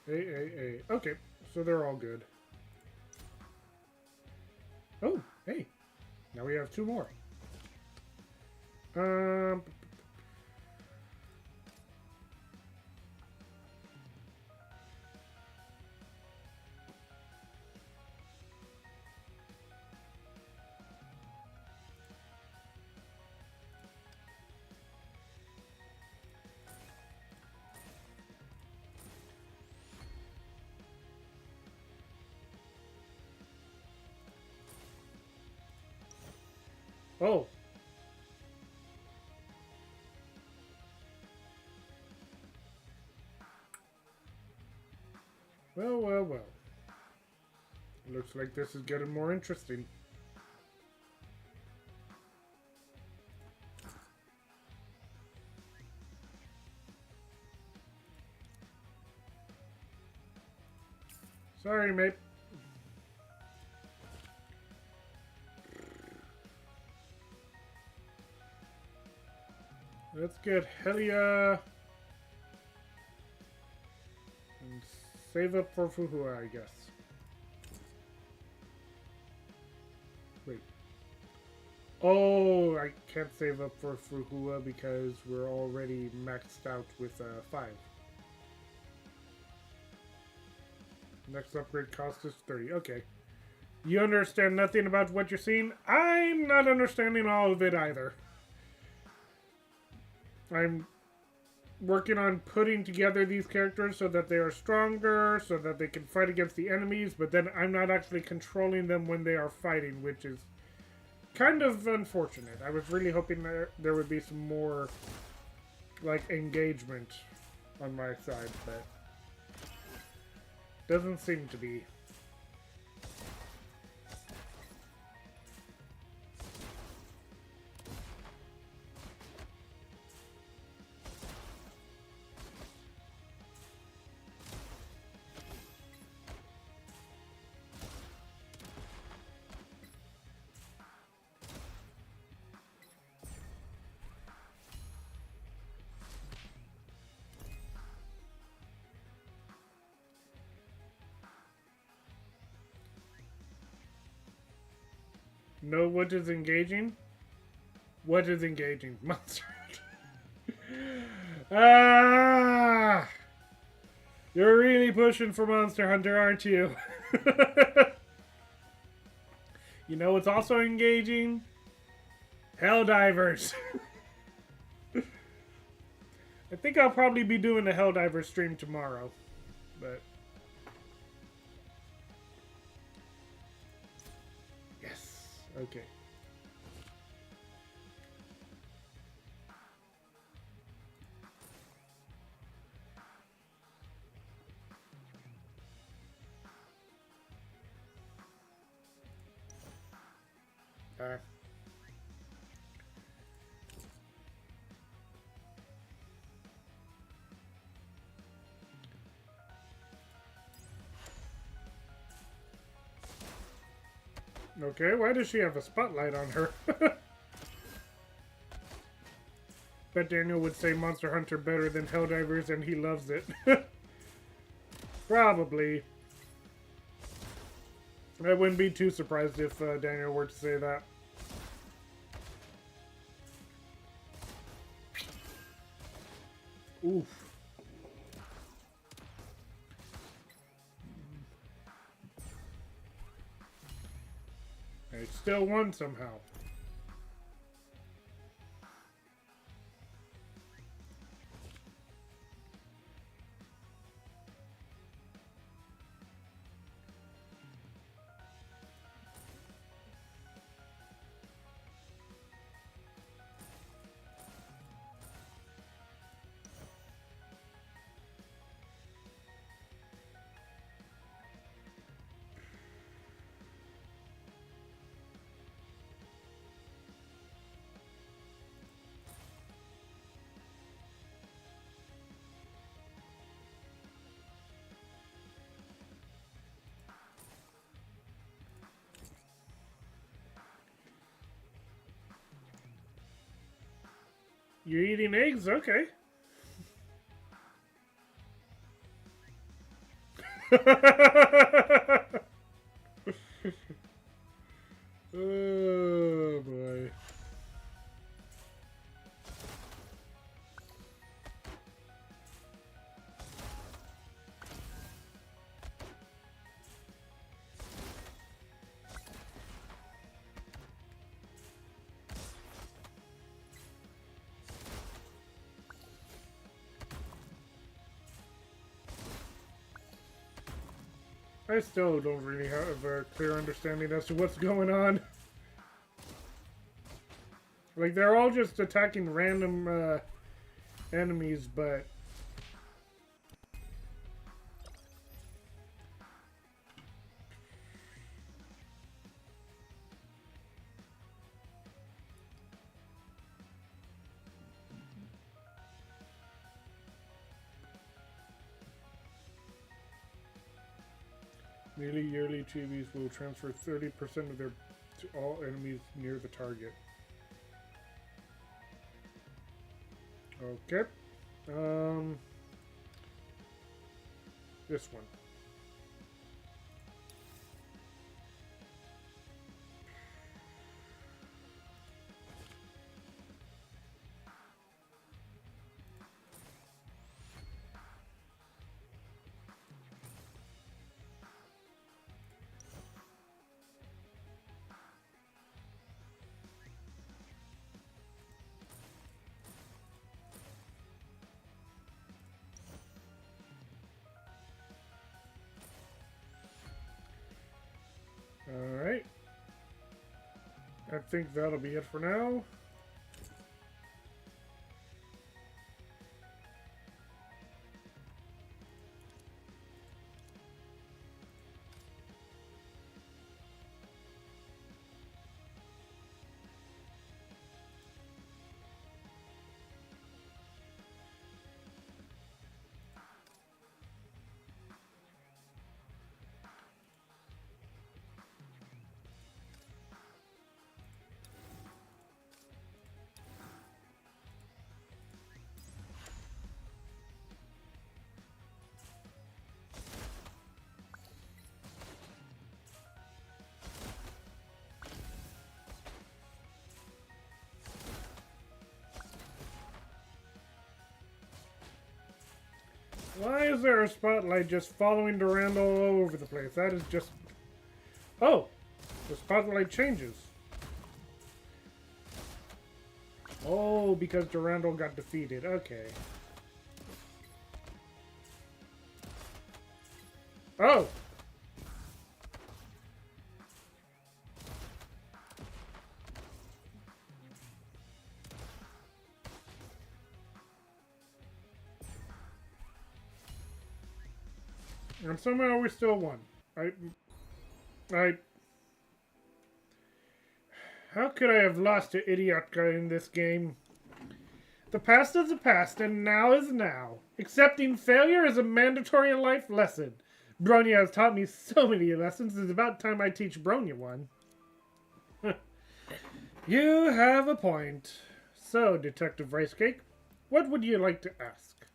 Hey. Okay, so they're all good. Oh, hey. Now we have two more. Um. Oh. Well. Looks like this is getting more interesting. Sorry, mate. Let's get Helia and save up for Fuhua, I guess. Wait. Oh, I can't save up for Fuhua because we're already maxed out with 5. Next upgrade cost is 30. Okay. You understand nothing about what you're seeing? I'm not understanding all of it either. I'm working on putting together these characters so that they are stronger, so that they can fight against the enemies, but then I'm not actually controlling them when they are fighting, which is kind of unfortunate. I was really hoping there would be some more, like, engagement on my side, but doesn't seem to be. No, what is engaging? What is engaging? Monster. Ah! You're really pushing for Monster Hunter, aren't you? You know what's also engaging? Helldivers. I think I'll probably be doing a Helldiver stream tomorrow. But... yes. Okay. Okay, why does she have a spotlight on her? Bet Daniel would say Monster Hunter better than Helldivers and he loves it. Probably. I wouldn't be too surprised if Daniel were to say that. Oof. I still won somehow. You're eating eggs? Okay. Oh boy. I still don't really have a clear understanding as to what's going on. Like, they're all just attacking random enemies, but... nearly yearly chibis will transfer 30% of their to all enemies near the target. Okay. This one. Alright. I think that'll be it for now. Why is there a spotlight just following Durandal all over the place? That is just... Oh! The spotlight changes. Oh, because Durandal got defeated. Okay. Oh! And somehow we still won. How could I have lost to Idiotka in this game? The past is the past, and now is now. Accepting failure is a mandatory life lesson. Bronya has taught me so many lessons, it's about time I teach Bronya one. You have a point. So, Detective Ricecake, what would you like to ask?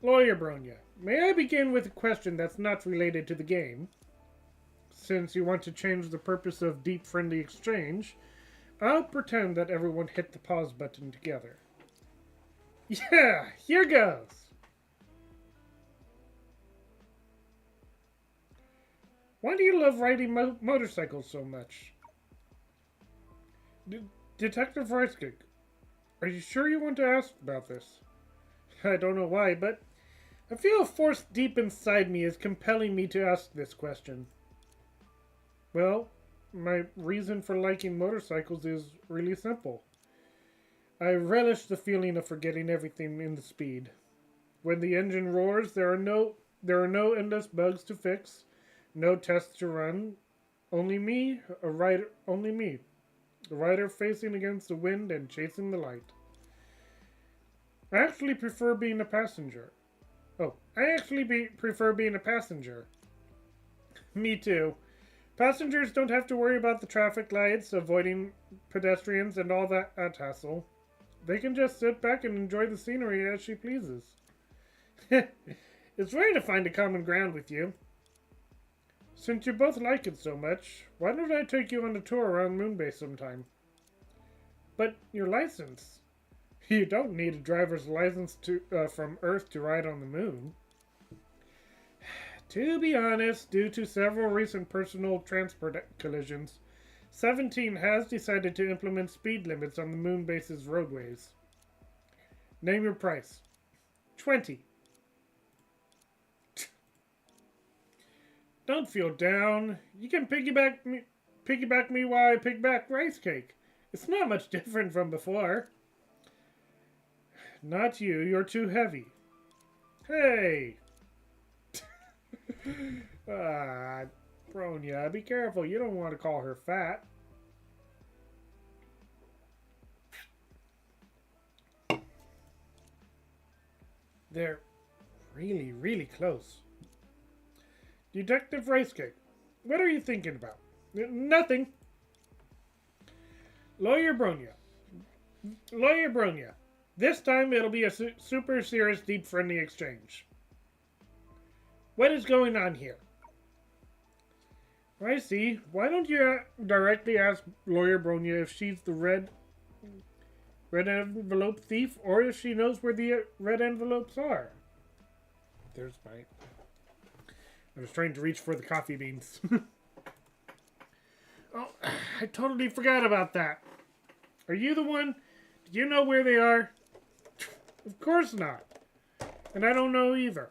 Lawyer Bronya, may I begin with a question that's not related to the game? Since you want to change the purpose of Deep Friendly Exchange, I'll pretend that everyone hit the pause button together. Yeah, here goes! Why do you love riding motorcycles so much? Detective Ricecake, are you sure you want to ask about this? I don't know why, but I feel a force deep inside me is compelling me to ask this question. Well, my reason for liking motorcycles is really simple. I relish the feeling of forgetting everything in the speed. When the engine roars, there are no endless bugs to fix, no tests to run. Only me, a rider facing against the wind and chasing the light. I actually prefer being a passenger. Prefer being a passenger. Me too. Passengers don't have to worry about the traffic lights, avoiding pedestrians, and all that hassle. They can just sit back and enjoy the scenery as she pleases. It's rare to find a common ground with you. Since you both like it so much, why don't I take you on a tour around Moonbase sometime? But your license? You don't need a driver's license from Earth to ride on the moon. To be honest, due to several recent personal transport collisions, 17 has decided to implement speed limits on the Moonbase's roadways. Name your price. 20. Don't feel down. You can piggyback me while I piggyback Ricecake. It's not much different from before. Not you. You're too heavy. Hey! Bronya, be careful. You don't want to call her fat. They're really, really close. Detective Ricecake, what are you thinking about? Nothing. Lawyer Bronya. This time it'll be a super serious, deep, friendly exchange. What is going on here? I see. Why don't you directly ask Lawyer Bronya if she's the red envelope thief, or if she knows where the red envelopes are? There's my... I was trying to reach for the coffee beans. Oh, I totally forgot about that. Are you the one? Do you know where they are? Of course not. And I don't know either.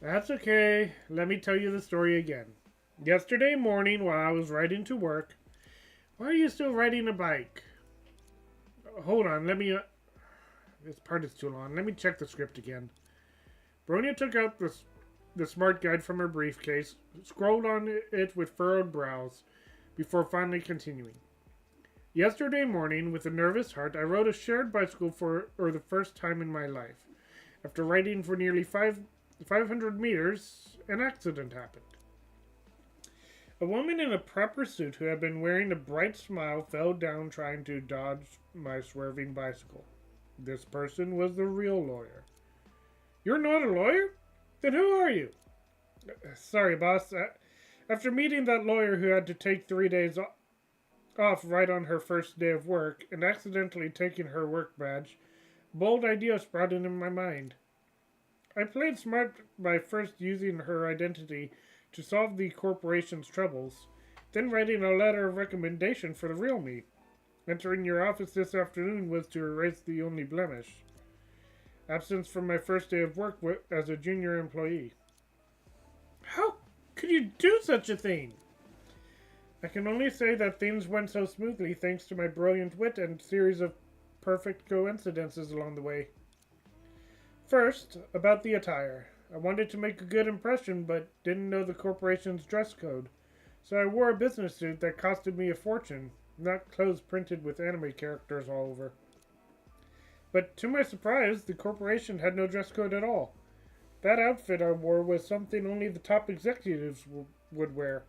That's okay. Let me tell you the story again. Yesterday morning while I was riding to work... Why are you still riding a bike? Hold on, let me... This part is too long. Let me check the script again. Bronya took out the smart guide from her briefcase, scrolled on it with furrowed brows, before finally continuing. Yesterday morning, with a nervous heart, I rode a shared bicycle for the first time in my life. After riding for nearly 500 meters, an accident happened. A woman in a prepper suit who had been wearing a bright smile fell down trying to dodge my swerving bicycle. This person was the real lawyer. You're not a lawyer? Then who are you? Sorry, boss. After meeting that lawyer who had to take 3 days off right on her first day of work and accidentally taking her work badge, bold idea sprouted in my mind. I played smart by first using her identity to solve the corporation's troubles, then writing a letter of recommendation for the real me. Entering your office this afternoon was to erase the only blemish: absence from my first day of work as a junior employee. How could you do such a thing? I can only say that things went so smoothly thanks to my brilliant wit and series of perfect coincidences along the way. First, about the attire. I wanted to make a good impression, but didn't know the corporation's dress code, so I wore a business suit that costed me a fortune, not clothes printed with anime characters all over. But to my surprise, the corporation had no dress code at all. That outfit I wore was something only the top executives would wear.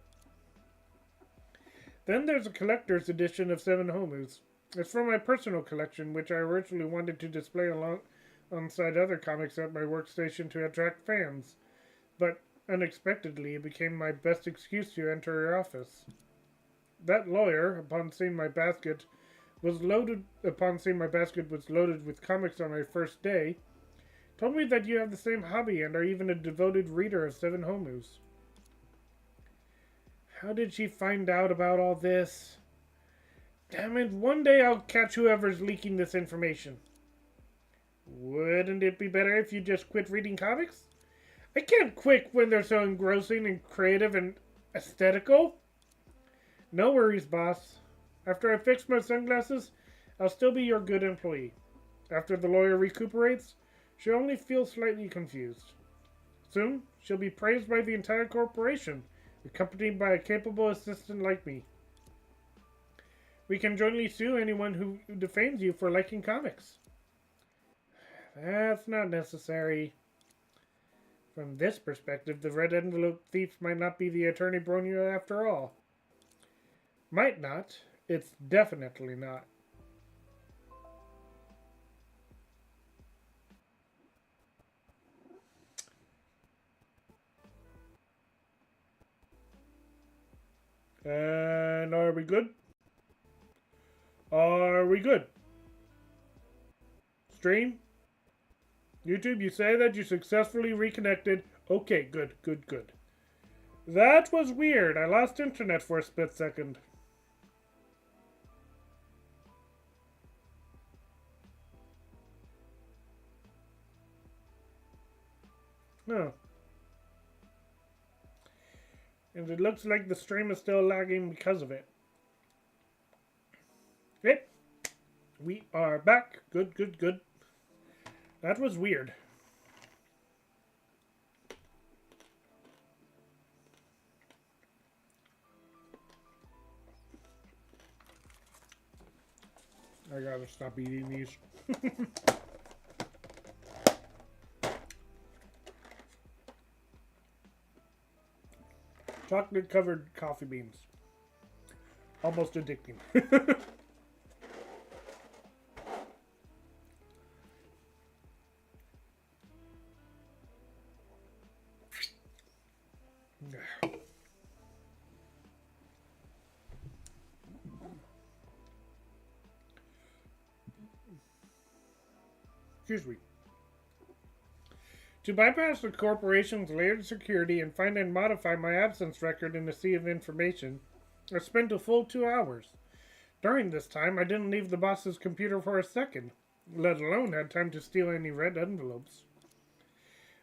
Then there's a collector's edition of Seven Homus. It's from my personal collection, which I originally wanted to display alongside other comics at my workstation to attract fans. But unexpectedly, it became my best excuse to enter your office. That lawyer, upon seeing my basket was loaded with comics on my first day, told me that you have the same hobby and are even a devoted reader of Seven Homus. How did she find out about all this? Damn it, one day I'll catch whoever's leaking this information. Wouldn't it be better if you just quit reading comics? I can't quit when they're so engrossing and creative and aesthetical. No worries, boss. After I fix my sunglasses, I'll still be your good employee. After the lawyer recuperates, she'll only feel slightly confused. Soon, she'll be praised by the entire corporation, accompanied by a capable assistant like me. We can jointly sue anyone who defames you for liking comics. That's not necessary. From this perspective, the red envelope thief might not be the attorney Bronio after all. Might not. It's definitely not. And are we good? Are we good? Stream? YouTube, you say that you successfully reconnected. Okay, good, good, good. That was weird. I lost internet for a split second. Oh. And it looks like the stream is still lagging because of it. Okay. We are back. Good, good, good. That was weird. I gotta stop eating these. Chocolate covered coffee beans. Almost addicting. Excuse me. To bypass the corporation's layered security and find and modify my absence record in a sea of information, I spent a full 2 hours. During this time, I didn't leave the boss's computer for a second, let alone had time to steal any red envelopes.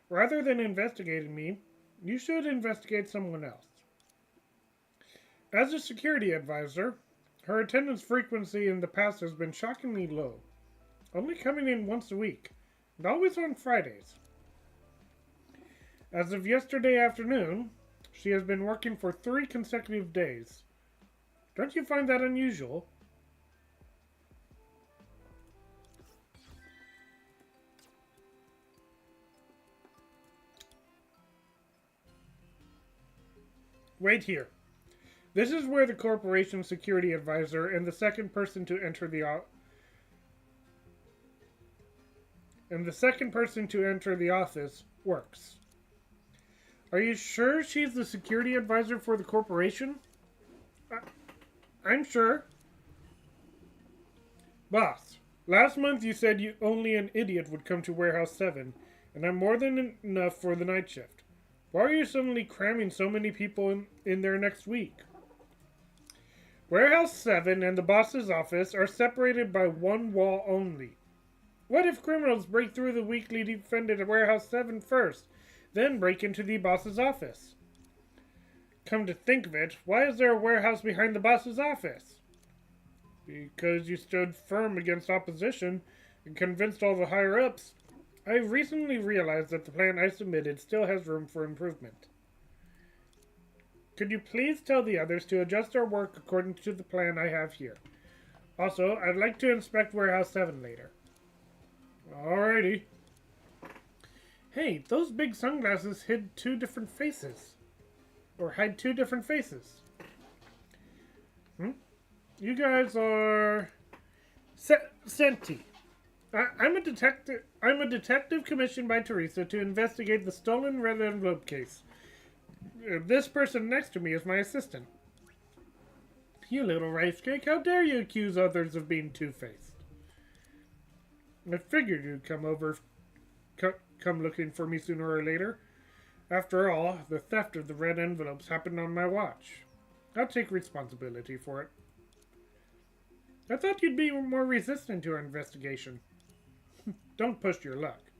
Rather than investigating me, you should investigate someone else. As a security advisor, her attendance frequency in the past has been shockingly low, only coming in once a week, and always on Fridays. As of yesterday afternoon, she has been working for 3 consecutive days. Don't you find that unusual? Wait here. This is where the corporation's security advisor and the second person to enter the office works. Are you sure she's the security advisor for the corporation? I'm sure. Boss, Last month you said only an idiot would come to Warehouse 7, and I'm more than enough for the night shift. Why are you suddenly cramming so many people in there next week? Warehouse 7 and the boss's office are separated by one wall only. What if criminals break through the weakly defended Warehouse 7 first, then break into the boss's office? Come to think of it, why is there a warehouse behind the boss's office? Because you stood firm against opposition and convinced all the higher-ups. I recently realized that the plan I submitted still has room for improvement. Could you please tell the others to adjust our work according to the plan I have here? Also, I'd like to inspect Warehouse 7 later. Alrighty. Hey, those big sunglasses hid two different faces. Or hide two different faces. You guys are Senti. I'm a detective. I'm a detective commissioned by Teresa to investigate the stolen red envelope case. This person next to me is my assistant. You little rice cake! How dare you accuse others of being two-faced? I figured you'd come looking for me sooner or later. After all, the theft of the red envelopes happened on my watch. I'll take responsibility for it. I thought you'd be more resistant to our investigation. Don't push your luck.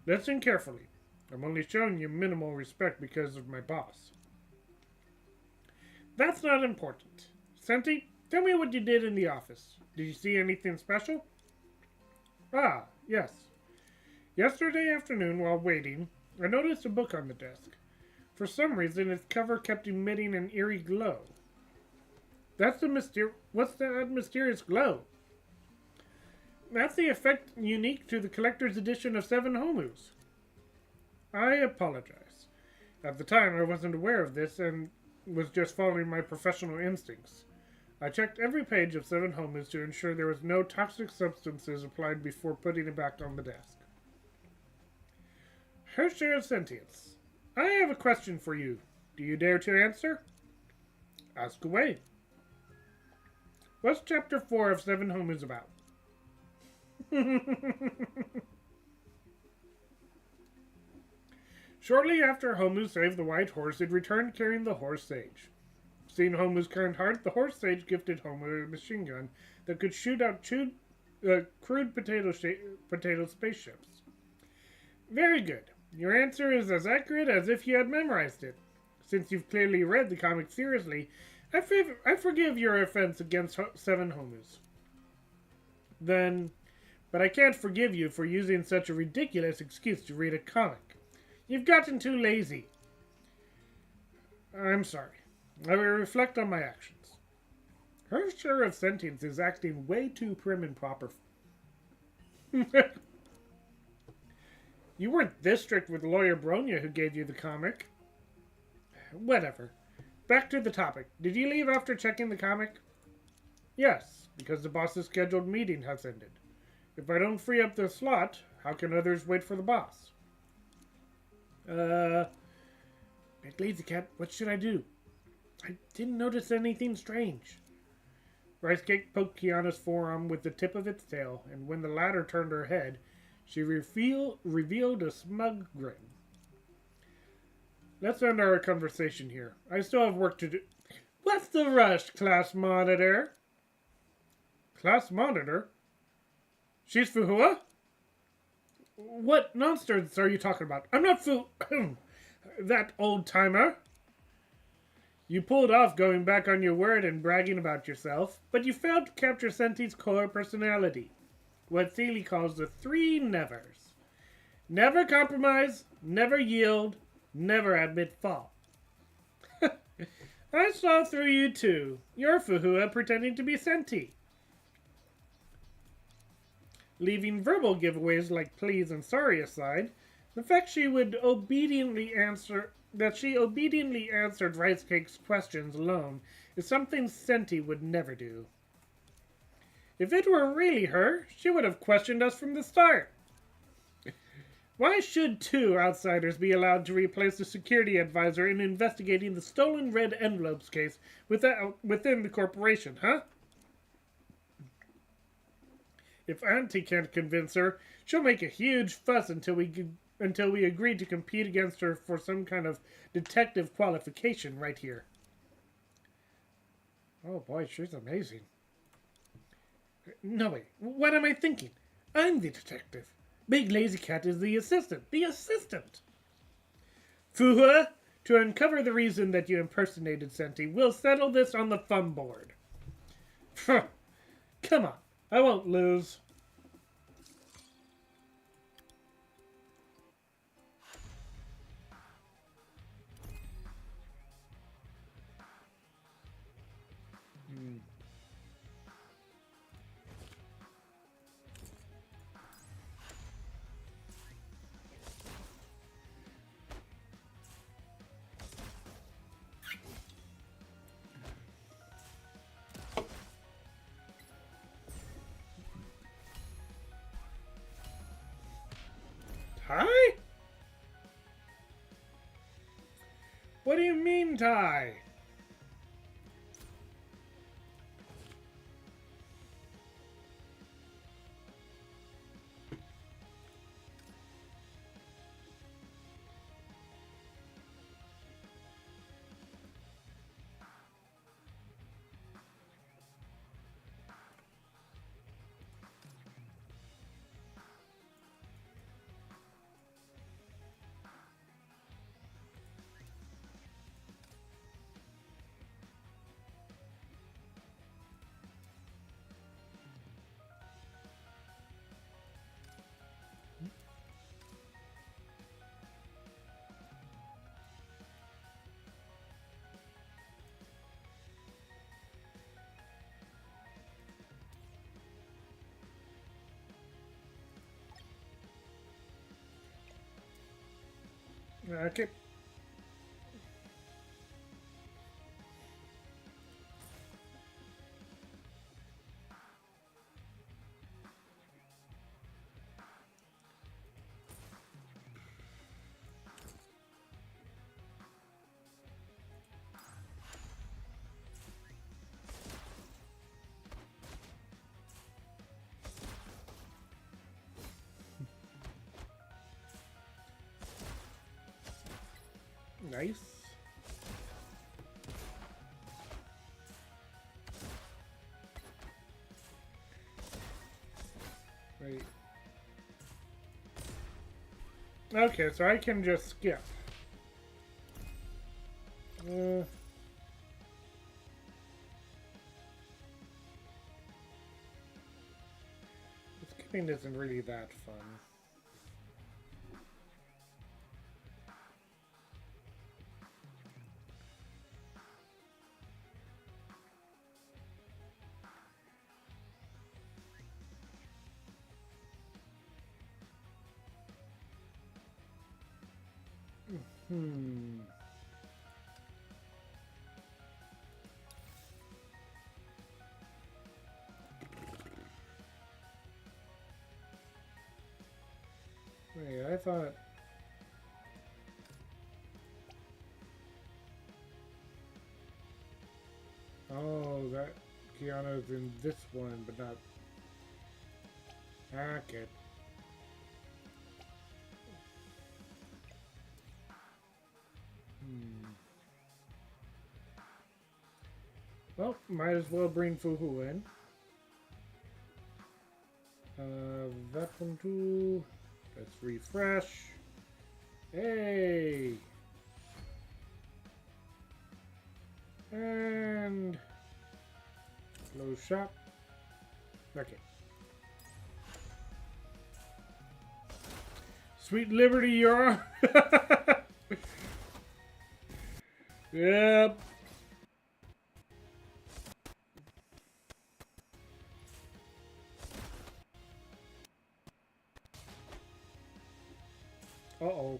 Listen carefully. I'm only showing you minimal respect because of my boss. That's not important. Senti, tell me what you did in the office. Did you see anything special? Ah, yes. Yesterday afternoon, while waiting, I noticed a book on the desk. For some reason, its cover kept emitting an eerie glow. What's that mysterious glow? That's the effect unique to the collector's edition of Seven Homus. I apologize. At the time, I wasn't aware of this and was just following my professional instincts. I checked every page of Seven Homus to ensure there was no toxic substances applied before putting it back on the desk. Her share of sentience. I have a question for you. Do you dare to answer? Ask away. What's Chapter 4 of Seven Homus about? Shortly after Homu saved the white horse, it returned carrying the horse sage. Seeing Homu's kind heart, the horse sage gifted Homu a machine gun that could shoot out crude potato spaceships. Very good. Your answer is as accurate as if you had memorized it. Since you've clearly read the comic seriously, I forgive your offense against Seven Homus. But I can't forgive you for using such a ridiculous excuse to read a comic. You've gotten too lazy. I'm sorry. I will reflect on my actions. Her share of sentience is acting way too prim and proper. You weren't this strict with Lawyer Bronya who gave you the comic. Whatever. Back to the topic. Did you leave after checking the comic? Yes, because the boss's scheduled meeting has ended. If I don't free up the slot, how can others wait for the boss? Big Lazy Cat, what should I do? I didn't notice anything strange. Rice Cake poked Kiana's forearm with the tip of its tail, and when the latter turned her head, she revealed a smug grin. Let's end our conversation here. I still have work to do. What's the rush, Class Monitor? Class Monitor? She's Fuhua? What nonsense are you talking about? I'm not that old-timer. You pulled off going back on your word and bragging about yourself, but you failed to capture Senti's core personality. What Seeley calls the three nevers. Never compromise, never yield, never admit fault. I saw through you too. You're Fuhua pretending to be Senti. Leaving verbal giveaways like please and sorry aside, the fact she obediently answered Rice Cake's questions alone is something Senti would never do. If it were really her, she would have questioned us from the start. Why should two outsiders be allowed to replace the security advisor in investigating the stolen red envelopes case within the corporation, huh? If Auntie can't convince her, she'll make a huge fuss until we agree to compete against her for some kind of detective qualification right here. Oh boy, she's amazing. No, wait. What am I thinking? I'm the detective. Big Lazy Cat is the assistant. The assistant! Fuhua, to uncover the reason that you impersonated Senti, we'll settle this on the fun board. Come on. I won't lose. Ty? What do you mean, Ty? Okay. Nice. Wait. Okay, so I can just skip. Skipping isn't really that fun. Wait, I thought... Oh, that Kiana's in this one, but not... Okay. Well, might as well bring Fuhu in. That one too. Let's refresh. Hey! And... close shop. Okay. Sweet Liberty, you're on. Yep. Uh-oh.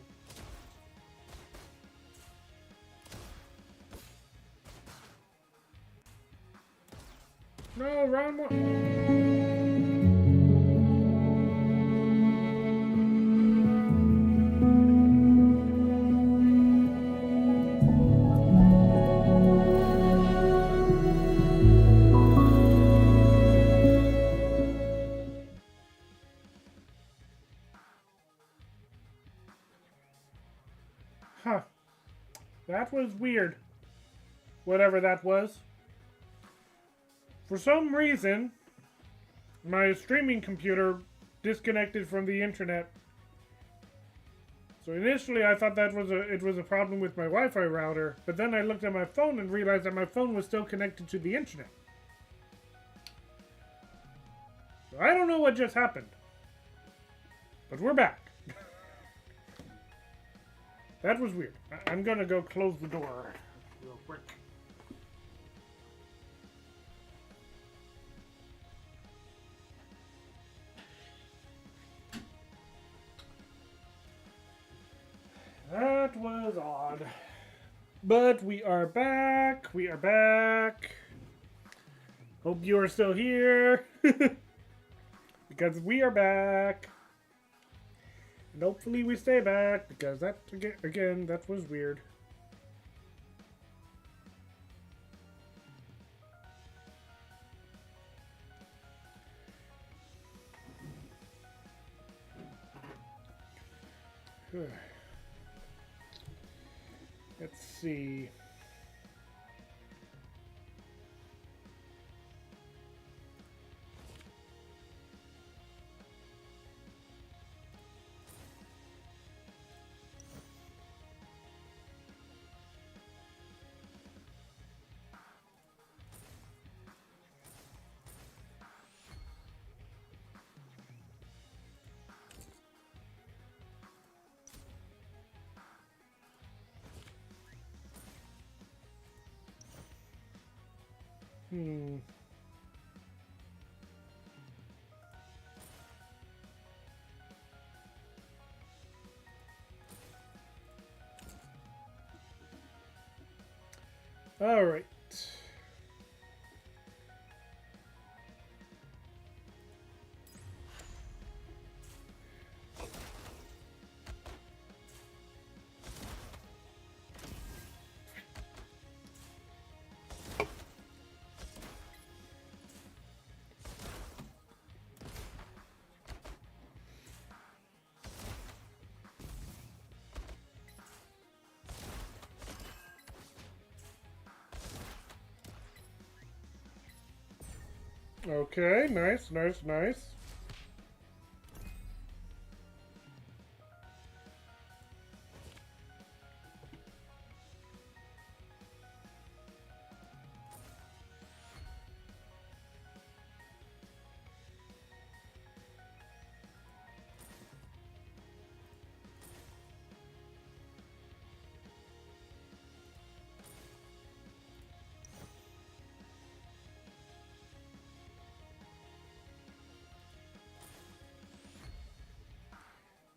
No, round one. Huh. That was weird. Whatever that was. For some reason, my streaming computer disconnected from the internet. So initially I thought that it was a problem with my Wi-Fi router, but then I looked at my phone and realized that my phone was still connected to the internet. So I don't know what just happened. But we're back. That was weird. I'm gonna go close the door real quick. That was odd. But we are back. We are back. Hope you are still here. Because we are back. And hopefully we stay back. Because that, again, that was weird. Let's see. All right. Okay, nice, nice, nice.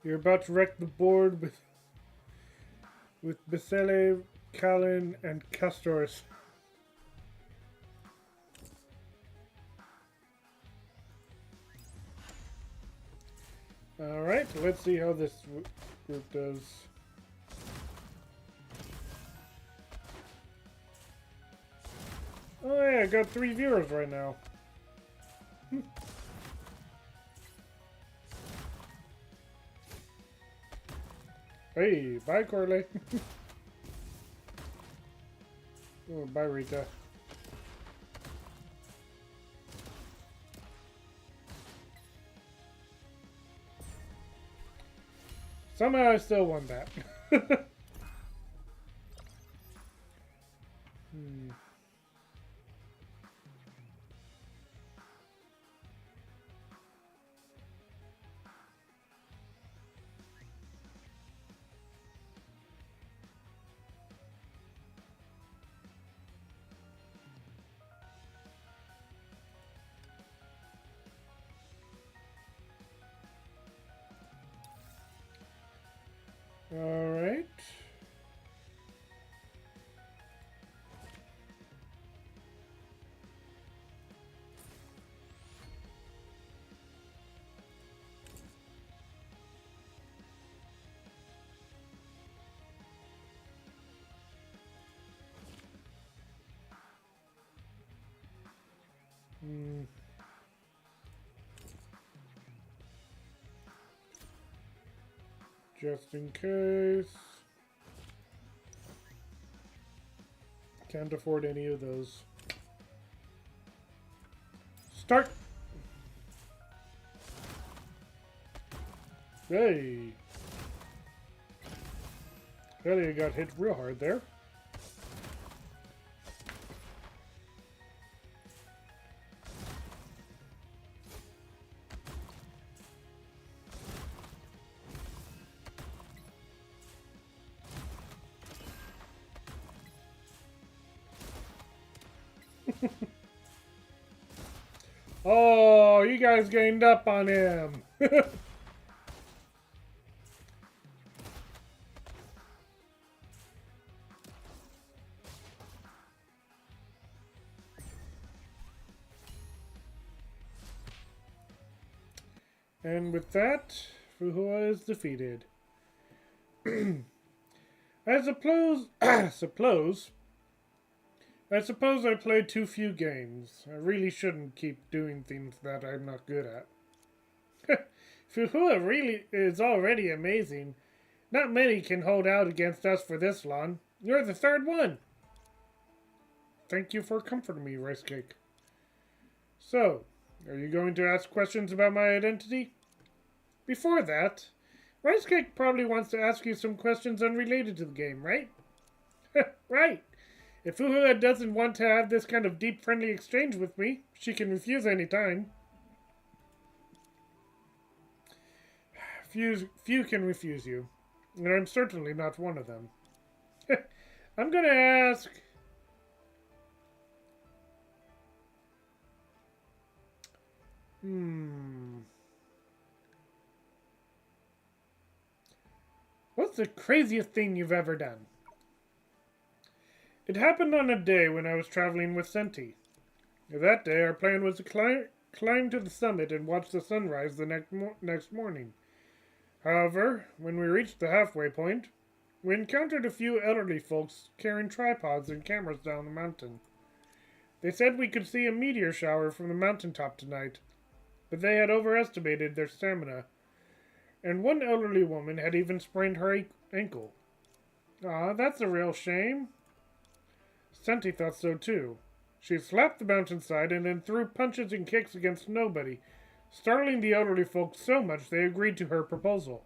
You're about to wreck the board with Basile, Kalin, and Castors. Alright, let's see how this group does. Oh yeah, I got 3 viewers right now. Hey, bye Corley. Oh, bye Rita. Somehow I still won that. Alright. Just in case. Can't afford any of those. Start! Hey! Really got hit real hard there. Oh, you guys gained up on him. And with that, Fuhua is defeated. I suppose I played too few games. I really shouldn't keep doing things that I'm not good at. Fuhua really is already amazing. Not many can hold out against us for this long. You're the third one. Thank you for comforting me, Rice Cake. So, are you going to ask questions about my identity? Before that, Rice Cake probably wants to ask you some questions unrelated to the game, right? Right. If Fuhua doesn't want to have this kind of deep, friendly exchange with me, she can refuse any time. Few can refuse you, and I'm certainly not one of them. I'm gonna ask... What's the craziest thing you've ever done? It happened on a day when I was traveling with Senti. That day, our plan was to climb to the summit and watch the sunrise the next morning. However, when we reached the halfway point, we encountered a few elderly folks carrying tripods and cameras down the mountain. They said we could see a meteor shower from the mountaintop tonight, but they had overestimated their stamina, and one elderly woman had even sprained her ankle. Ah, that's a real shame. Senti thought so too. She slapped the mountainside and then threw punches and kicks against nobody, startling the elderly folks so much they agreed to her proposal.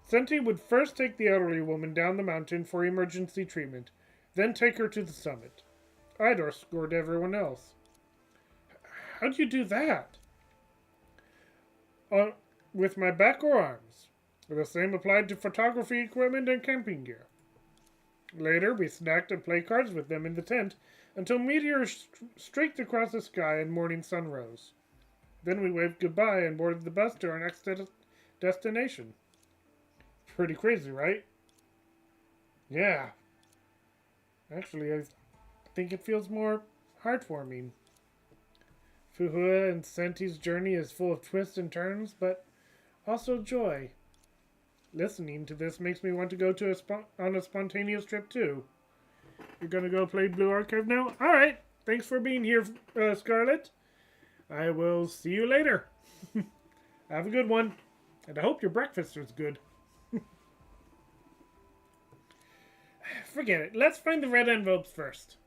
Senti would first take the elderly woman down the mountain for emergency treatment, then take her to the summit. I'd escort everyone else. How'd you do that? With my back or arms. The same applied to photography equipment and camping gear. Later, we snacked and played cards with them in the tent until meteors streaked across the sky and morning sun rose. Then we waved goodbye and boarded the bus to our next destination. Pretty crazy, right? Yeah. Actually, I think it feels more heartwarming. Fuhua and Senti's journey is full of twists and turns, but also joy. Listening to this makes me want to go to on a spontaneous trip too. You're gonna go play Blue Archive now? Alright, thanks for being here, Scarlet. I will see you later. Have a good one. And I hope your breakfast was good. Forget it. Let's find the red envelopes first.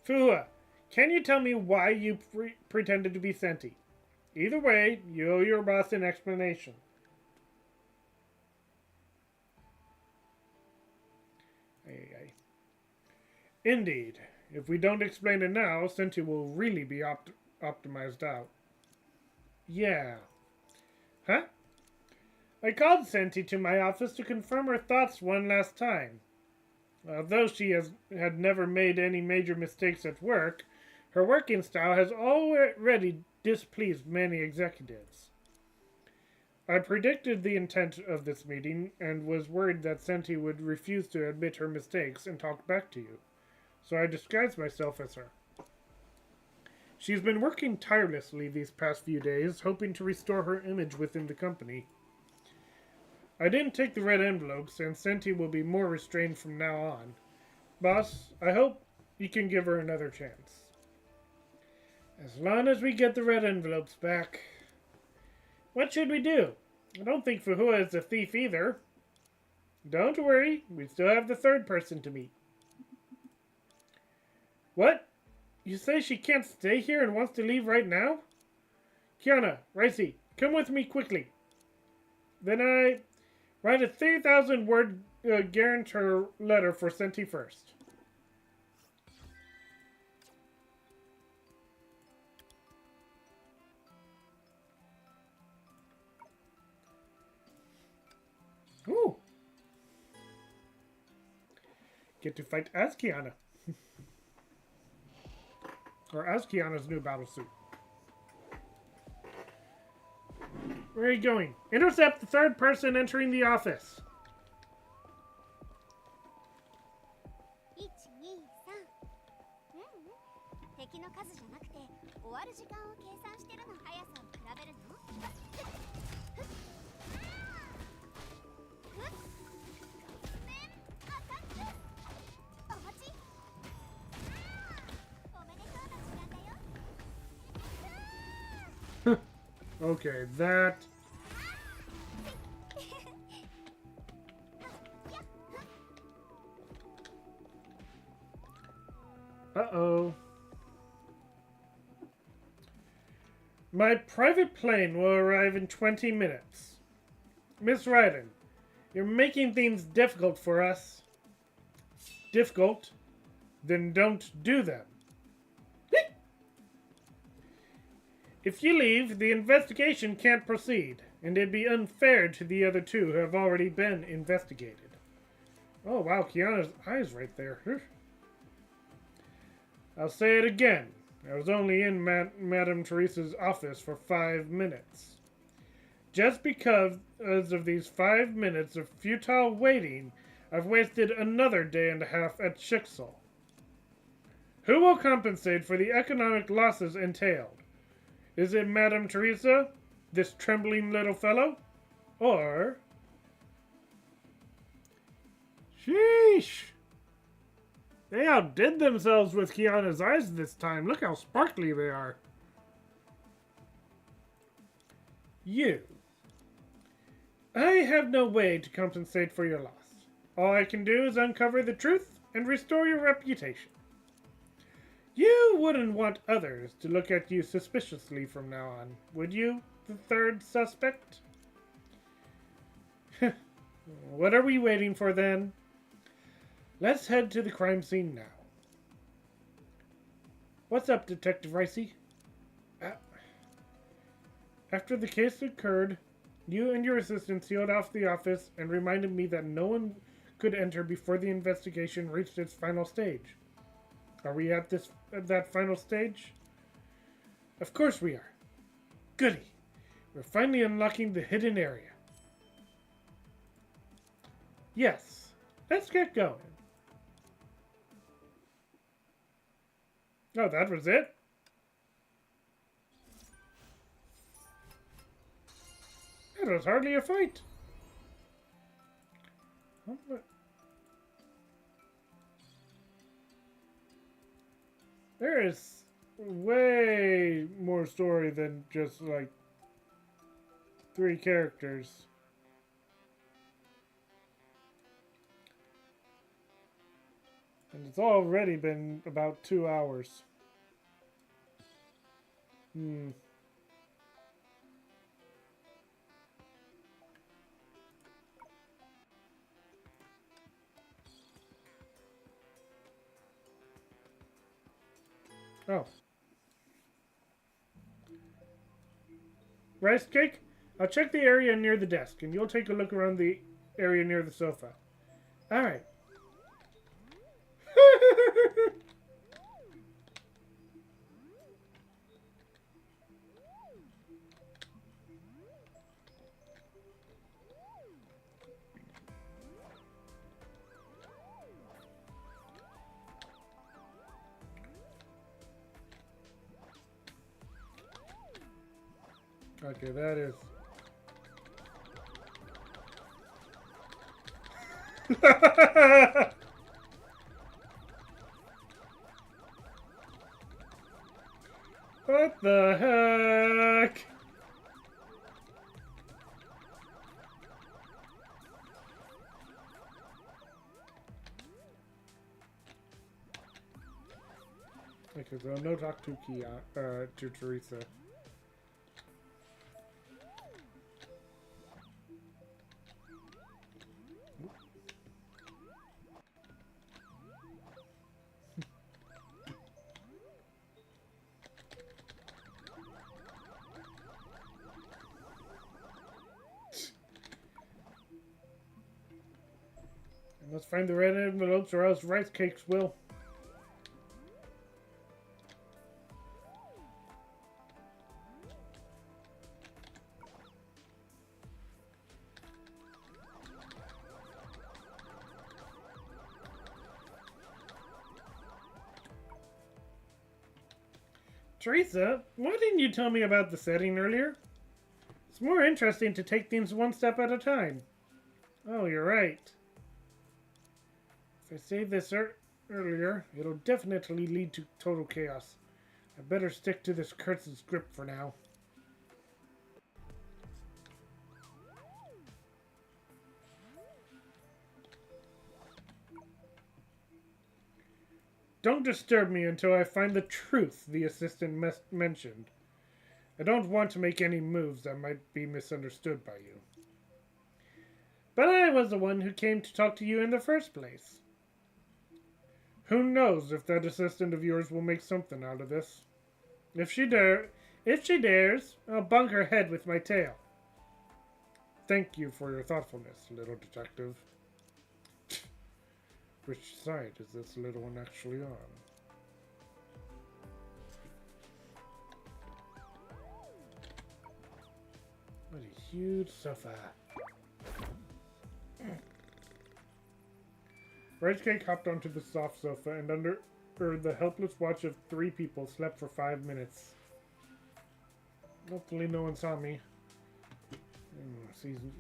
Fuhua, can you tell me why you pretended to be Senti? Either way, you owe your boss an explanation. Indeed. If we don't explain it now, Senti will really be optimized out. Yeah. Huh? I called Senti to my office to confirm her thoughts one last time. Although she had never made any major mistakes at work, her working style has already displeased many executives. I predicted the intent of this meeting and was worried that Senti would refuse to admit her mistakes and talk back to you. So I disguised myself as her. She's been working tirelessly these past few days, hoping to restore her image within the company. I didn't take the red envelopes, and Senti will be more restrained from now on. Boss, I hope you can give her another chance. As long as we get the red envelopes back. What should we do? I don't think Fuhua is a thief either. Don't worry, we still have the third person to meet. What? You say she can't stay here and wants to leave right now? Kiana, Ricey, come with me quickly. Then I write a 3,000 word guarantor letter for Senti first. Ooh. Get to fight as Kiana. Or as Kiana's new battle suit. Where are you going? Intercept the third person entering the office. 1、2、3。敵の数じゃなくて終わる時間を計算してるの速さを比べるの。Okay, that. Uh-oh. My private plane will arrive in 20 minutes. Miss Ryden, you're making things difficult for us. Difficult? Then don't do them. If you leave, the investigation can't proceed, and it'd be unfair to the other two who have already been investigated. Oh, wow, Kiana's eyes right there. I'll say it again. I was only in Madame Teresa's office for 5 minutes. Just because of these 5 minutes of futile waiting, I've wasted another day and a half at Schicksal. Who will compensate for the economic losses entailed? Is it Madame Teresa, this trembling little fellow? Or... Sheesh! They outdid themselves with Kiana's eyes this time. Look how sparkly they are. You. I have no way to compensate for your loss. All I can do is uncover the truth and restore your reputation. You wouldn't want others to look at you suspiciously from now on, would you, the third suspect? What are we waiting for then? Let's head to the crime scene now. What's up, Detective Ricey? After the case occurred, you and your assistant sealed off the office and reminded me that no one could enter before the investigation reached its final stage. Are we at that final stage? Of course we are. Goody. We're finally unlocking the hidden area. Yes. Let's get going. Oh, that was it? That was hardly a fight. There is way more story than just like 3 characters. And it's already been about 2 hours. Oh. Rice cake? I'll check the area near the desk, and you'll take a look around the area near the sofa. Alright. Okay, that is... What the heck? Okay, so no talk to to Teresa. Let's find the red envelopes or else rice cakes will. Teresa, why didn't you tell me about the setting earlier? It's more interesting to take things one step at a time. Oh, you're right. If I say this earlier, it'll definitely lead to total chaos. I better stick to this cursed script for now. Don't disturb me until I find the truth, the assistant mentioned. I don't want to make any moves that might be misunderstood by you. But I was the one who came to talk to you in the first place. Who knows if that assistant of yours will make something out of this. If she dares, I'll bung her head with my tail. Thank you for your thoughtfulness, little detective. Which side is this little one actually on? What a huge sofa. Rice Cake hopped onto the soft sofa and under the helpless watch of 3 people slept for 5 minutes. Luckily no one saw me. Season.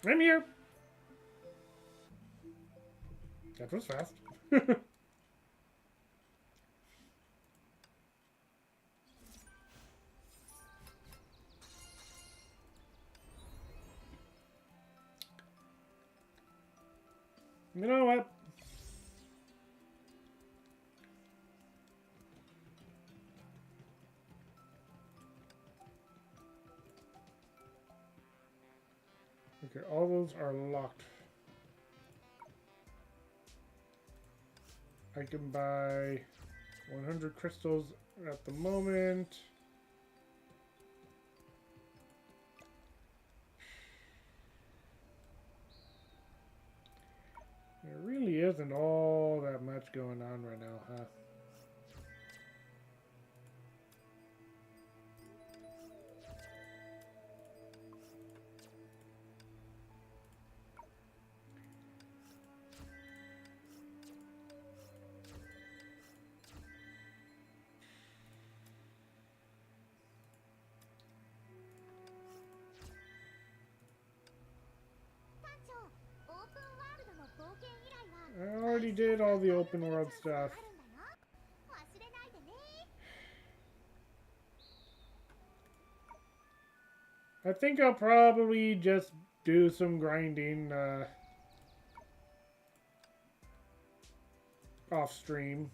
I'm here! That was fast. You know what? Okay, all those are locked. I can buy 100 crystals at the moment. There really isn't all that much going on right now, huh? I already did all the open world stuff. I think I'll probably just do some grinding off stream.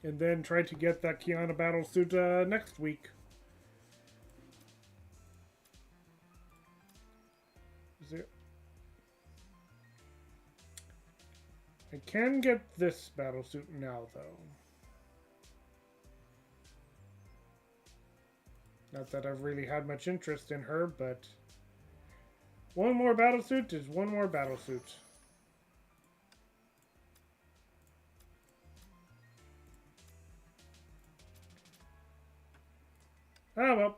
And then try to get that Kiana battlesuit next week. Is it? I can get this battlesuit now, though. Not that I've really had much interest in her, but one more battlesuit is one more battlesuit. Ah, well.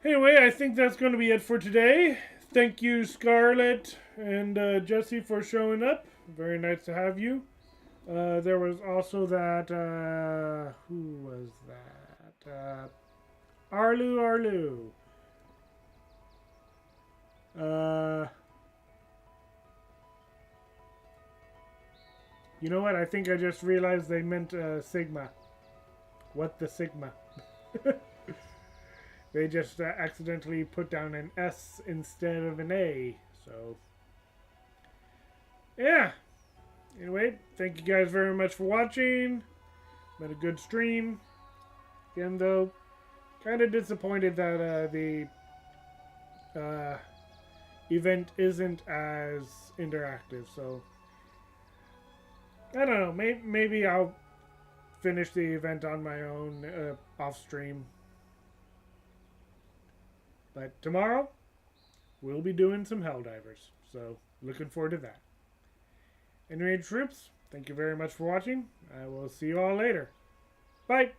Anyway, I think that's going to be it for today. Thank you, Scarlett and Jesse, for showing up. Very nice to have you. There was also that, who was that? Arlu. You know what? I think I just realized they meant Sigma. what the Sigma? They just accidentally put down an S instead of an A. So, yeah. Anyway, thank you guys very much for watching. Been a good stream. Again, though, kind of disappointed that the event isn't as interactive. So, I don't know. Maybe I'll finish the event on my own off stream. But tomorrow, we'll be doing some Helldivers. So, looking forward to that. Anyway, troops, thank you very much for watching. I will see you all later. Bye!